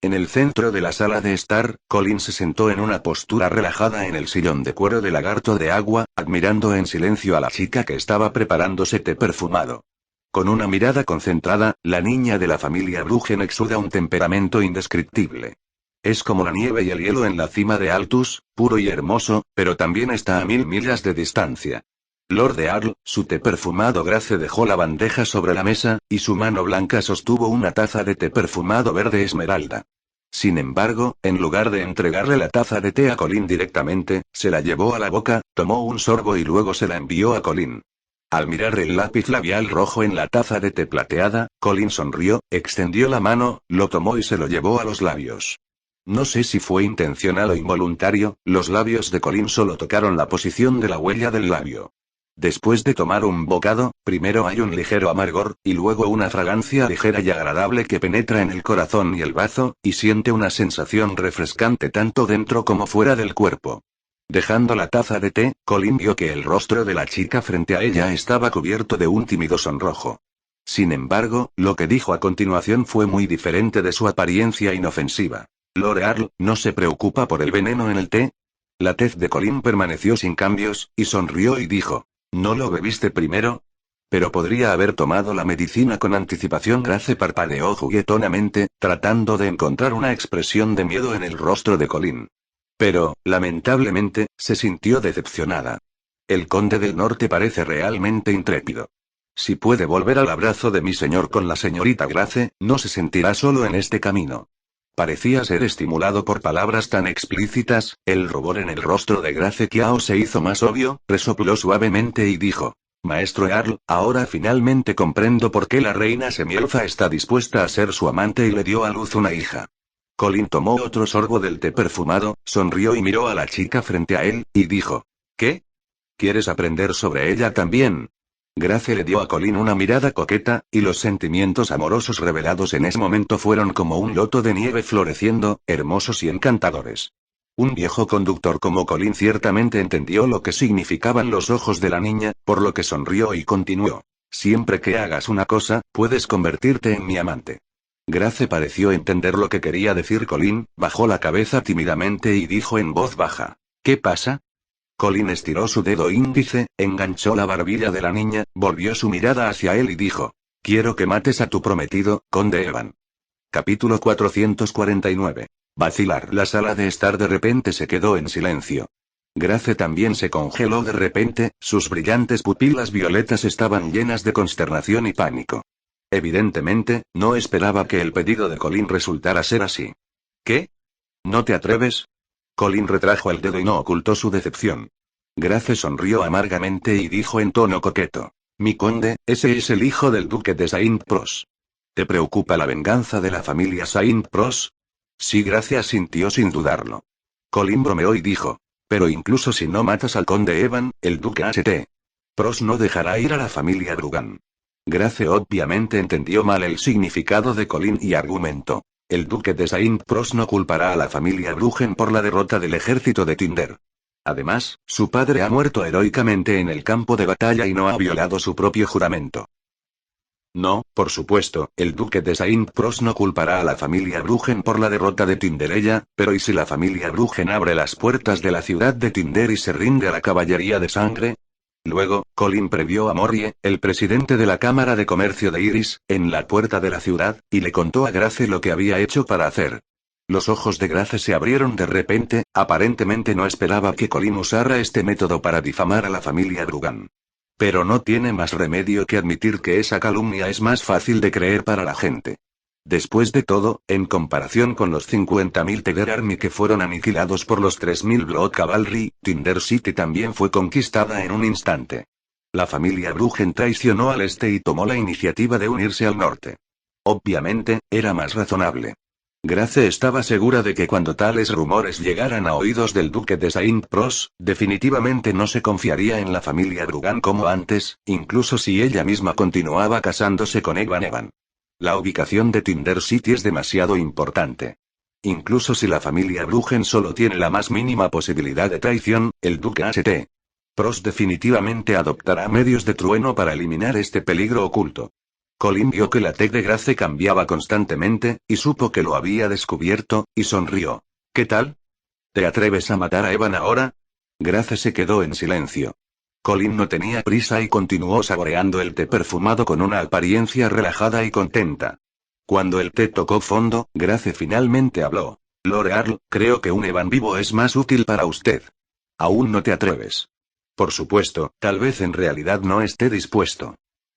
En el centro de la sala de estar, Colin se sentó en una postura relajada en el sillón de cuero de lagarto de agua, admirando en silencio a la chica que estaba preparándose té perfumado. Con una mirada concentrada, la niña de la familia Brugen exuda un temperamento indescriptible. Es como la nieve y el hielo en la cima de Altus, puro y hermoso, pero también está a 1000 millas de distancia. Lord Earl, su té perfumado Grace dejó la bandeja sobre la mesa, y su mano blanca sostuvo una taza de té perfumado verde esmeralda. Sin embargo, en lugar de entregarle la taza de té a Colin directamente, se la llevó a la boca, tomó un sorbo y luego se la envió a Colin. Al mirar el lápiz labial rojo en la taza de té plateada, Colin sonrió, extendió la mano, lo tomó y se lo llevó a los labios. No sé si fue intencional o involuntario, los labios de Colin solo tocaron la posición de la huella del labio. Después de tomar un bocado, primero hay un ligero amargor, y luego una fragancia ligera y agradable que penetra en el corazón y el bazo, y siente una sensación refrescante tanto dentro como fuera del cuerpo. Dejando la taza de té, Colin vio que el rostro de la chica frente a ella estaba cubierto de un tímido sonrojo. Sin embargo, lo que dijo a continuación fue muy diferente de su apariencia inofensiva. Lord Earl, ¿no se preocupa por el veneno en el té? La tez de Colin permaneció sin cambios, y sonrió y dijo: ¿No lo bebiste primero? Pero podría haber tomado la medicina con anticipación. Grace parpadeó juguetonamente, tratando de encontrar una expresión de miedo en el rostro de Colin. Pero, lamentablemente, se sintió decepcionada. El conde del norte parece realmente intrépido. Si puede volver al abrazo de mi señor con la señorita Grace, no se sentirá solo en este camino. Parecía ser estimulado por palabras tan explícitas, el rubor en el rostro de Grace Kiao se hizo más obvio, resopló suavemente y dijo: Maestro Earl, ahora finalmente comprendo por qué la reina Semielfa está dispuesta a ser su amante y le dio a luz una hija. Colin tomó otro sorbo del té perfumado, sonrió y miró a la chica frente a él, y dijo: ¿Qué? ¿Quieres aprender sobre ella también? Grace le dio a Colin una mirada coqueta, y los sentimientos amorosos revelados en ese momento fueron como un loto de nieve floreciendo, hermosos y encantadores. Un viejo conductor como Colin ciertamente entendió lo que significaban los ojos de la niña, por lo que sonrió y continuó: Siempre que hagas una cosa, puedes convertirte en mi amante. Grace pareció entender lo que quería decir Colin, bajó la cabeza tímidamente y dijo en voz baja. ¿Qué pasa? Colin estiró su dedo índice, enganchó la barbilla de la niña, volvió su mirada hacia él y dijo. Quiero que mates a tu prometido, Conde Evan. Capítulo 449. Vacilar. La sala de estar de repente se quedó en silencio. Grace también se congeló de repente, sus brillantes pupilas violetas estaban llenas de consternación y pánico. Evidentemente, no esperaba que el pedido de Colin resultara ser así. ¿Qué? ¿No te atreves? Colin retrajo el dedo y no ocultó su decepción. Grace sonrió amargamente y dijo en tono coqueto. Mi conde, ese es el hijo del duque de Saint-Pros. ¿Te preocupa la venganza de la familia Saint-Pros? Sí, Grace sintió sin dudarlo. Colin bromeó y dijo. Pero incluso si no matas al conde Evan, el duque St. Pros no dejará ir a la familia Brugan. Grace obviamente entendió mal el significado de Colin y argumentó. El duque de Saint-Pros no culpará a la familia Brugen por la derrota del ejército de Tinder. Además, su padre ha muerto heroicamente en el campo de batalla y no ha violado su propio juramento. No, por supuesto, el duque de Saint-Pros no culpará a la familia Brugen por la derrota de Tinderella, pero ¿y si la familia Brugen abre las puertas de la ciudad de Tinder y se rinde a la caballería de sangre? Luego, Colin previó a Morrie, el presidente de la Cámara de Comercio de Iris, en la puerta de la ciudad, y le contó a Grace lo que había hecho para hacer. Los ojos de Grace se abrieron de repente, aparentemente no esperaba que Colin usara este método para difamar a la familia Brugan. Pero no tiene más remedio que admitir que esa calumnia es más fácil de creer para la gente. Después de todo, en comparación con los 50.000 Tiger Army que fueron aniquilados por los 3.000 Blood Cavalry, Tinder City también fue conquistada en un instante. La familia Brugen traicionó al este y tomó la iniciativa de unirse al norte. Obviamente, era más razonable. Grace estaba segura de que cuando tales rumores llegaran a oídos del duque de Saint-Pros, definitivamente no se confiaría en la familia Brugan como antes, incluso si ella misma continuaba casándose con Evan. La ubicación de Tinder City es demasiado importante. Incluso si la familia Brugen solo tiene la más mínima posibilidad de traición, el duque St. Pros definitivamente adoptará medios de trueno para eliminar este peligro oculto. Colin vio que la tez de Grace cambiaba constantemente, y supo que lo había descubierto, y sonrió. ¿Qué tal? ¿Te atreves a matar a Evan ahora? Grace se quedó en silencio. Colin no tenía prisa y continuó saboreando el té perfumado con una apariencia relajada y contenta. Cuando el té tocó fondo, Grace finalmente habló. Lord Earl, creo que un Evan vivo es más útil para usted. ¿Aún no te atreves? Por supuesto, tal vez en realidad no esté dispuesto.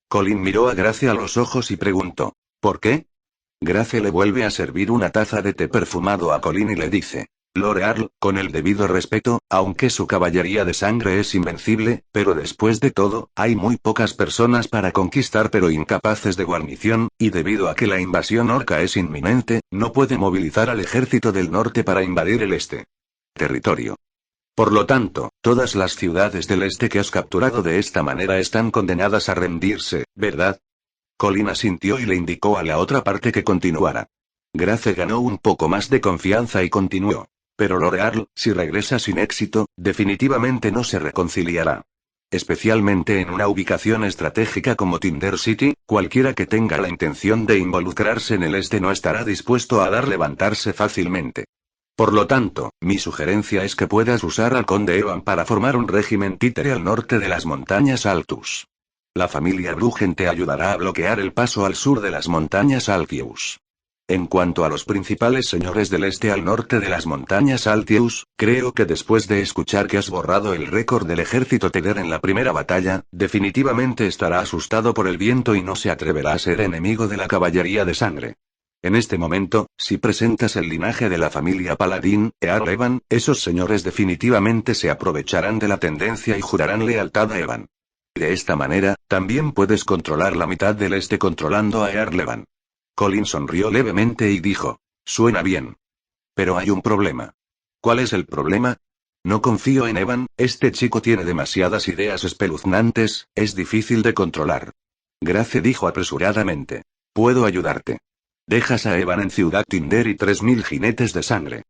Colin miró a Grace a los ojos y preguntó. ¿Por qué? Grace le vuelve a servir una taza de té perfumado a Colin y le dice. Lord Earl, con el debido respeto, aunque su caballería de sangre es invencible, pero después de todo, hay muy pocas personas para conquistar pero incapaces de guarnición, y debido a que la invasión orca es inminente, no puede movilizar al ejército del norte para invadir el este territorio. Por lo tanto, todas las ciudades del este que has capturado de esta manera están condenadas a rendirse, ¿verdad? Colin asintió y le indicó a la otra parte que continuara. Grace ganó un poco más de confianza y continuó. Pero Lord Earl, si regresa sin éxito, definitivamente no se reconciliará. Especialmente en una ubicación estratégica como Tinder City, cualquiera que tenga la intención de involucrarse en el este no estará dispuesto a levantarse fácilmente. Por lo tanto, mi sugerencia es que puedas usar al conde Evan para formar un régimen títere al norte de las montañas Altus. La familia Brugen te ayudará a bloquear el paso al sur de las montañas Altius. En cuanto a los principales señores del este al norte de las montañas Altius, creo que después de escuchar que has borrado el récord del ejército Teder en la primera batalla, definitivamente estará asustado por el viento y no se atreverá a ser enemigo de la caballería de sangre. En este momento, si presentas el linaje de la familia Paladín, Earl Evan, esos señores definitivamente se aprovecharán de la tendencia y jurarán lealtad a Evan. De esta manera, también puedes controlar la mitad del este controlando a Earl Evan. Colin sonrió levemente y dijo. Suena bien. Pero hay un problema. ¿Cuál es el problema? No confío en Evan, este chico tiene demasiadas ideas espeluznantes, es difícil de controlar. Grace dijo apresuradamente. Puedo ayudarte. Dejas a Evan en Ciudad Tinder y 3.000 jinetes de sangre.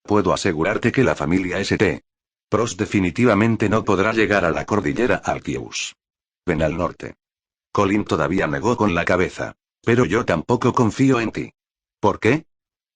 Puedo asegurarte que la familia St. Pros definitivamente no podrá llegar a la cordillera Altius. Ven al norte. Colin todavía negó con la cabeza. Pero yo tampoco confío en ti. ¿Por qué?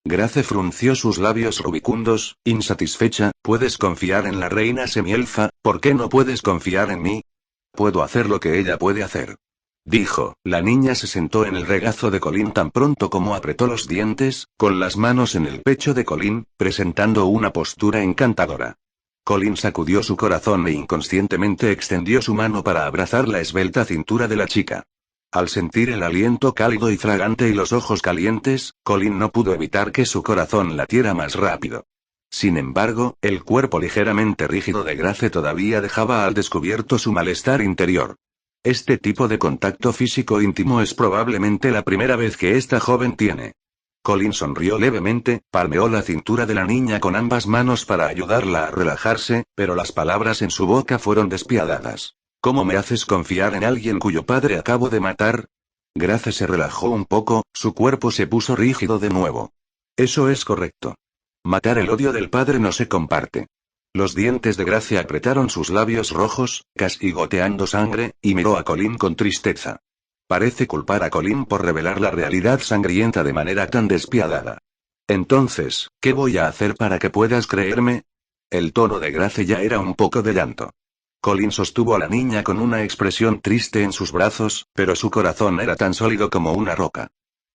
Grace frunció sus labios rubicundos, insatisfecha. Puedes confiar en la reina semielfa, ¿por qué no puedes confiar en mí? Puedo hacer lo que ella puede hacer. Dijo. La niña se sentó en el regazo de Colin tan pronto como apretó los dientes, con las manos en el pecho de Colin, presentando una postura encantadora. Colin sacudió su corazón e inconscientemente extendió su mano para abrazar la esbelta cintura de la chica. Al sentir el aliento cálido y fragante y los ojos calientes, Colin no pudo evitar que su corazón latiera más rápido. Sin embargo, el cuerpo ligeramente rígido de Grace todavía dejaba al descubierto su malestar interior. Este tipo de contacto físico íntimo es probablemente la primera vez que esta joven tiene. Colin sonrió levemente, palmeó la cintura de la niña con ambas manos para ayudarla a relajarse, pero las palabras en su boca fueron despiadadas. ¿Cómo me haces confiar en alguien cuyo padre acabo de matar? Grace se relajó un poco, su cuerpo se puso rígido de nuevo. Eso es correcto. Matar el odio del padre no se comparte. Los dientes de Grace apretaron sus labios rojos, casi goteando sangre, y miró a Colin con tristeza. Parece culpar a Colin por revelar la realidad sangrienta de manera tan despiadada. Entonces, ¿qué voy a hacer para que puedas creerme? El tono de Grace ya era un poco de llanto. Colin sostuvo a la niña con una expresión triste en sus brazos, pero su corazón era tan sólido como una roca.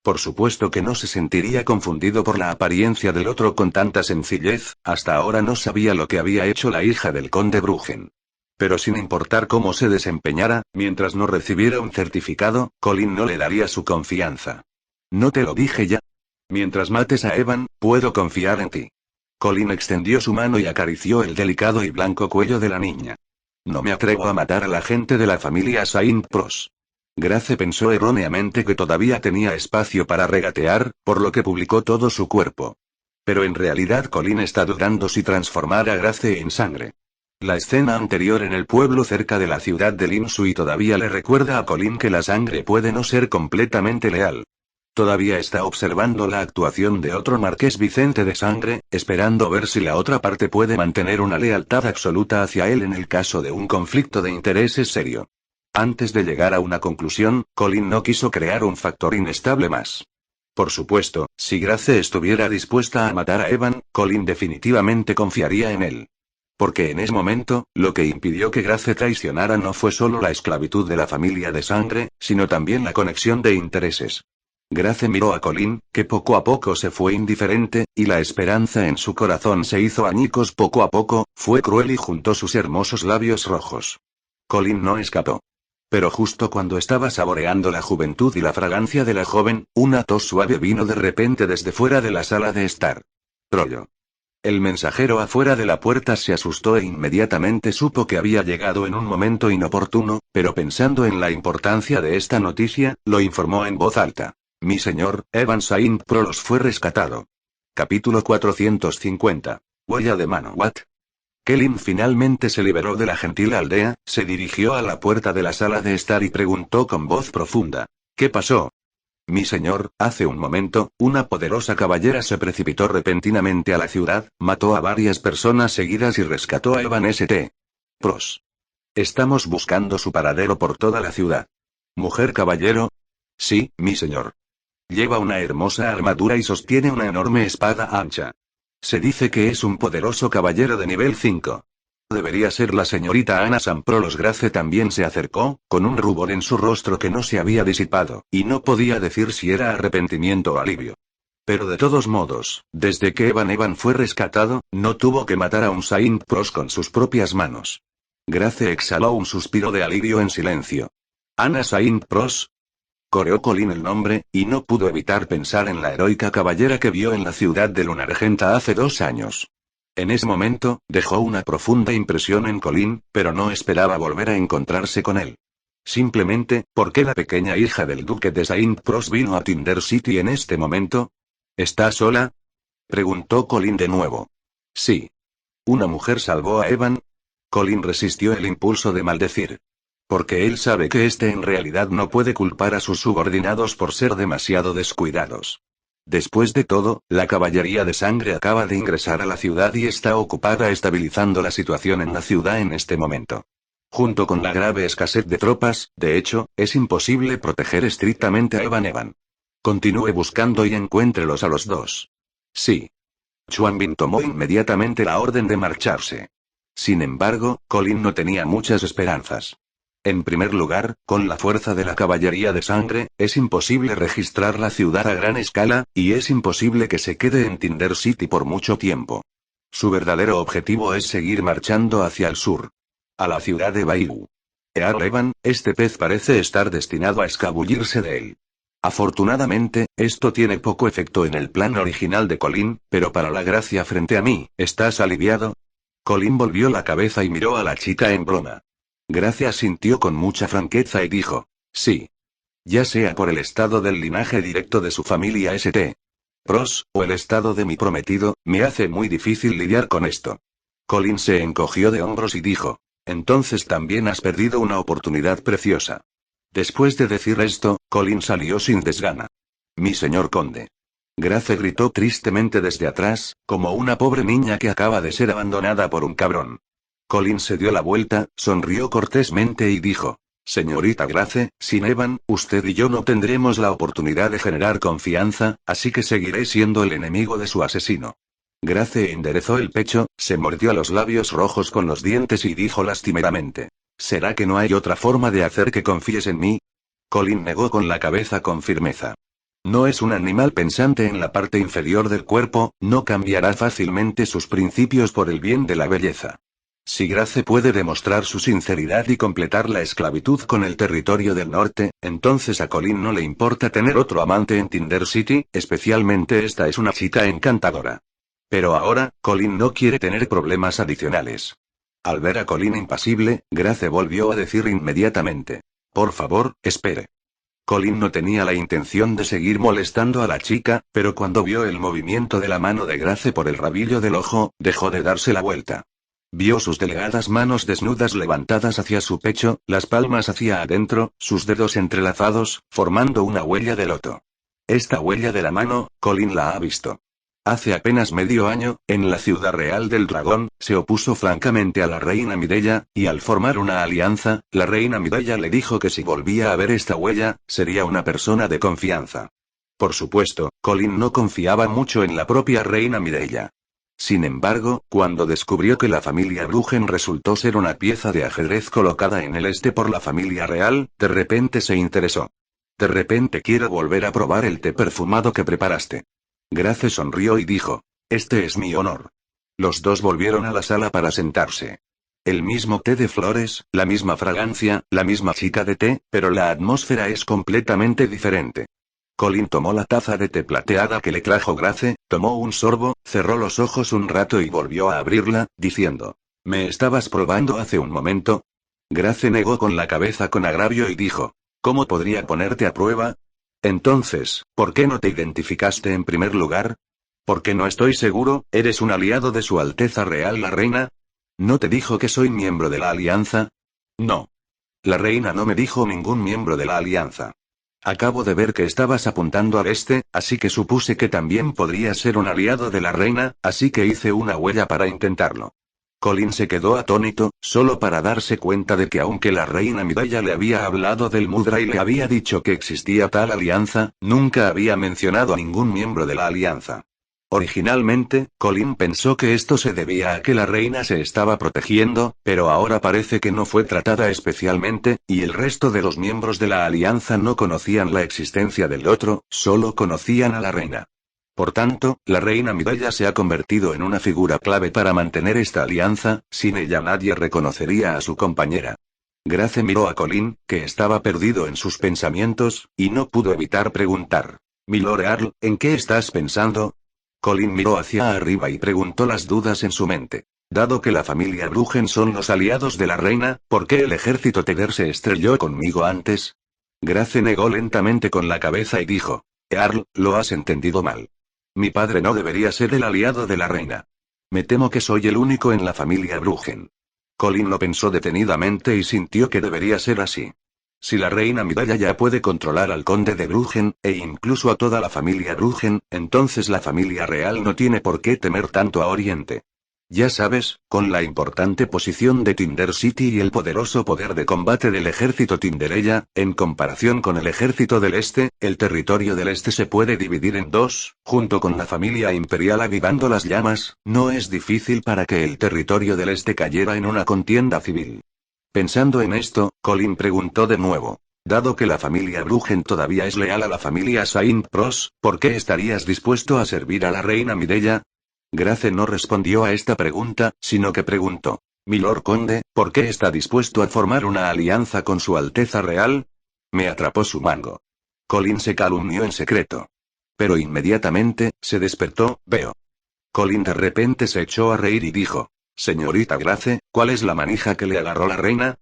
Por supuesto que no se sentiría confundido por la apariencia del otro con tanta sencillez, hasta ahora no sabía lo que había hecho la hija del conde Brugen. Pero sin importar cómo se desempeñara, mientras no recibiera un certificado, Colin no le daría su confianza. ¿No te lo dije ya? Mientras mates a Evan, puedo confiar en ti. Colin extendió su mano y acarició el delicado y blanco cuello de la niña. No me atrevo a matar a la gente de la familia Saint-Pros. Grace pensó erróneamente que todavía tenía espacio para regatear, por lo que publicó todo su cuerpo. Pero en realidad Colin está dudando si transformar a Grace en sangre. La escena anterior en el pueblo cerca de la ciudad de Lin Sui todavía le recuerda a Colin que la sangre puede no ser completamente leal. Todavía está observando la actuación de otro marqués Vicente de Sangre, esperando ver si la otra parte puede mantener una lealtad absoluta hacia él en el caso de un conflicto de intereses serio. Antes de llegar a una conclusión, Colin no quiso crear un factor inestable más. Por supuesto, si Grace estuviera dispuesta a matar a Evan, Colin definitivamente confiaría en él. Porque en ese momento, lo que impidió que Grace traicionara no fue solo la esclavitud de la familia de Sangre, sino también la conexión de intereses. Grace miró a Colin, que poco a poco se fue indiferente, y la esperanza en su corazón se hizo añicos poco a poco, fue cruel y juntó sus hermosos labios rojos. Colin no escapó. Pero justo cuando estaba saboreando la juventud y la fragancia de la joven, una tos suave vino de repente desde fuera de la sala de estar. Trollo. El mensajero afuera de la puerta se asustó e inmediatamente supo que había llegado en un momento inoportuno, pero pensando en la importancia de esta noticia, lo informó en voz alta. Mi señor, Evan Saint-Prolos fue rescatado. Capítulo 450. Huella de mano. ¿What? Colin finalmente se liberó de la gentil aldea, se dirigió a la puerta de la sala de estar y preguntó con voz profunda. ¿Qué pasó? Mi señor, hace un momento, una poderosa caballera se precipitó repentinamente a la ciudad, mató a varias personas seguidas y rescató a Evan St. Pros. Estamos buscando su paradero por toda la ciudad. ¿Mujer caballero? Sí, mi señor. Lleva una hermosa armadura y sostiene una enorme espada ancha. Se dice que es un poderoso caballero de nivel 5. Debería ser la señorita Ana Samprolos. Grace también se acercó, con un rubor en su rostro que no se había disipado, y no podía decir si era arrepentimiento o alivio. Pero de todos modos, desde que Evan fue rescatado, no tuvo que matar a un Saint-Pros con sus propias manos. Grace exhaló un suspiro de alivio en silencio. ¿Ana Saint-Pros? Coreó Colin el nombre, y no pudo evitar pensar en la heroica caballera que vio en la ciudad de Lunargenta hace 2 años. En ese momento, dejó una profunda impresión en Colin, pero no esperaba volver a encontrarse con él. Simplemente, ¿por qué la pequeña hija del duque de Saint-Pros vino a Tinder City en este momento? ¿Está sola? Preguntó Colin de nuevo. Sí. ¿Una mujer salvó a Evan? Colin resistió el impulso de maldecir. Porque él sabe que en realidad no puede culpar a sus subordinados por ser demasiado descuidados. Después de todo, la caballería de sangre acaba de ingresar a la ciudad y está ocupada estabilizando la situación en la ciudad en este momento. Junto con la grave escasez de tropas, de hecho, es imposible proteger estrictamente a Evan. Continúe buscando y encuéntrelos a los dos. Sí. Chuan Bin tomó inmediatamente la orden de marcharse. Sin embargo, Colin no tenía muchas esperanzas. En primer lugar, con la fuerza de la caballería de sangre, es imposible registrar la ciudad a gran escala, y es imposible que se quede en Tinder City por mucho tiempo. Su verdadero objetivo es seguir marchando hacia el sur. A la ciudad de Baiwu. Earl Evan, este pez parece estar destinado a escabullirse de él. Afortunadamente, esto tiene poco efecto en el plan original de Colin, pero para la gracia frente a mí, ¿estás aliviado? Colin volvió la cabeza y miró a la chica en broma. Gracia sintió con mucha franqueza y dijo, sí. Ya sea por el estado del linaje directo de su familia St. Pros, o el estado de mi prometido, me hace muy difícil lidiar con esto. Colin se encogió de hombros y dijo, entonces también has perdido una oportunidad preciosa. Después de decir esto, Colin salió sin desgana. Mi señor conde. Grace gritó tristemente desde atrás, como una pobre niña que acaba de ser abandonada por un cabrón. Colin se dio la vuelta, sonrió cortésmente y dijo, señorita Grace, sin Evan, usted y yo no tendremos la oportunidad de generar confianza, así que seguiré siendo el enemigo de su asesino. Grace enderezó el pecho, se mordió los labios rojos con los dientes y dijo lastimeramente, ¿será que no hay otra forma de hacer que confíes en mí? Colin negó con la cabeza con firmeza. No es un animal pensante en la parte inferior del cuerpo, no cambiará fácilmente sus principios por el bien de la belleza. Si Grace puede demostrar su sinceridad y completar la esclavitud con el territorio del norte, entonces a Colin no le importa tener otro amante en Tinder City, especialmente esta es una chica encantadora. Pero ahora, Colin no quiere tener problemas adicionales. Al ver a Colin impasible, Grace volvió a decir inmediatamente, por favor, espere. Colin no tenía la intención de seguir molestando a la chica, pero cuando vio el movimiento de la mano de Grace por el rabillo del ojo, dejó de darse la vuelta. Vio sus delgadas manos desnudas levantadas hacia su pecho, las palmas hacia adentro, sus dedos entrelazados, formando una huella de loto. Esta huella de la mano, Colin la ha visto. Hace apenas medio año, en la ciudad real del dragón, se opuso francamente a la reina Mireia, y al formar una alianza, la reina Mireia le dijo que si volvía a ver esta huella, sería una persona de confianza. Por supuesto, Colin no confiaba mucho en la propia reina Mireia. Sin embargo, cuando descubrió que la familia Brujen resultó ser una pieza de ajedrez colocada en el este por la familia real, de repente se interesó. De repente quiero volver a probar el té perfumado que preparaste. Grace sonrió y dijo, este es mi honor. Los dos volvieron a la sala para sentarse. El mismo té de flores, la misma fragancia, la misma chica de té, pero la atmósfera es completamente diferente. Colin tomó la taza de té plateada que le trajo Grace, tomó un sorbo, cerró los ojos un rato y volvió a abrirla, diciendo, ¿me estabas probando hace un momento? Grace negó con la cabeza con agravio y dijo, ¿cómo podría ponerte a prueba? Entonces, ¿por qué no te identificaste en primer lugar? Porque no estoy seguro, ¿eres un aliado de Su Alteza Real la Reina? ¿No te dijo que soy miembro de la Alianza? No. La reina no me dijo ningún miembro de la Alianza. Acabo de ver que estabas apuntando al este, así que supuse que también podría ser un aliado de la reina, así que hice una huella para intentarlo. Colin se quedó atónito, solo para darse cuenta de que aunque la reina Mireia le había hablado del mudra y le había dicho que existía tal alianza, nunca había mencionado a ningún miembro de la alianza. Originalmente, Colin pensó que esto se debía a que la reina se estaba protegiendo, pero ahora parece que no fue tratada especialmente, y el resto de los miembros de la alianza no conocían la existencia del otro, solo conocían a la reina. Por tanto, la reina Mireia se ha convertido en una figura clave para mantener esta alianza, sin ella nadie reconocería a su compañera. Grace miró a Colin, que estaba perdido en sus pensamientos, y no pudo evitar preguntar. Milord Earl, ¿en qué estás pensando? Colin miró hacia arriba y preguntó las dudas en su mente. Dado que la familia Brujen son los aliados de la reina, ¿por qué el ejército Teder se estrelló conmigo antes? Grace negó lentamente con la cabeza y dijo. Earl, lo has entendido mal. Mi padre no debería ser el aliado de la reina. Me temo que soy el único en la familia Brujen. Colin lo pensó detenidamente y sintió que debería ser así. Si la reina Mireia ya puede controlar al conde de Brujen, e incluso a toda la familia Brujen, entonces la familia real no tiene por qué temer tanto a Oriente. Ya sabes, con la importante posición de Tinder City y el poderoso poder de combate del ejército Tinderella, en comparación con el ejército del Este, el territorio del Este se puede dividir en dos, junto con la familia imperial avivando las llamas, no es difícil para que el territorio del Este cayera en una contienda civil. Pensando en esto, Colin preguntó de nuevo. Dado que la familia Brujen todavía es leal a la familia Saint-Pros, ¿por qué estarías dispuesto a servir a la reina Mireia? Grace no respondió a esta pregunta, sino que preguntó. Milord Conde, ¿por qué está dispuesto a formar una alianza con su Alteza Real? Me atrapó su mango. Colin se calumnió en secreto. Pero inmediatamente, se despertó, veo. Colin de repente se echó a reír y dijo. Señorita Grace, ¿cuál es la manija que le agarró la reina?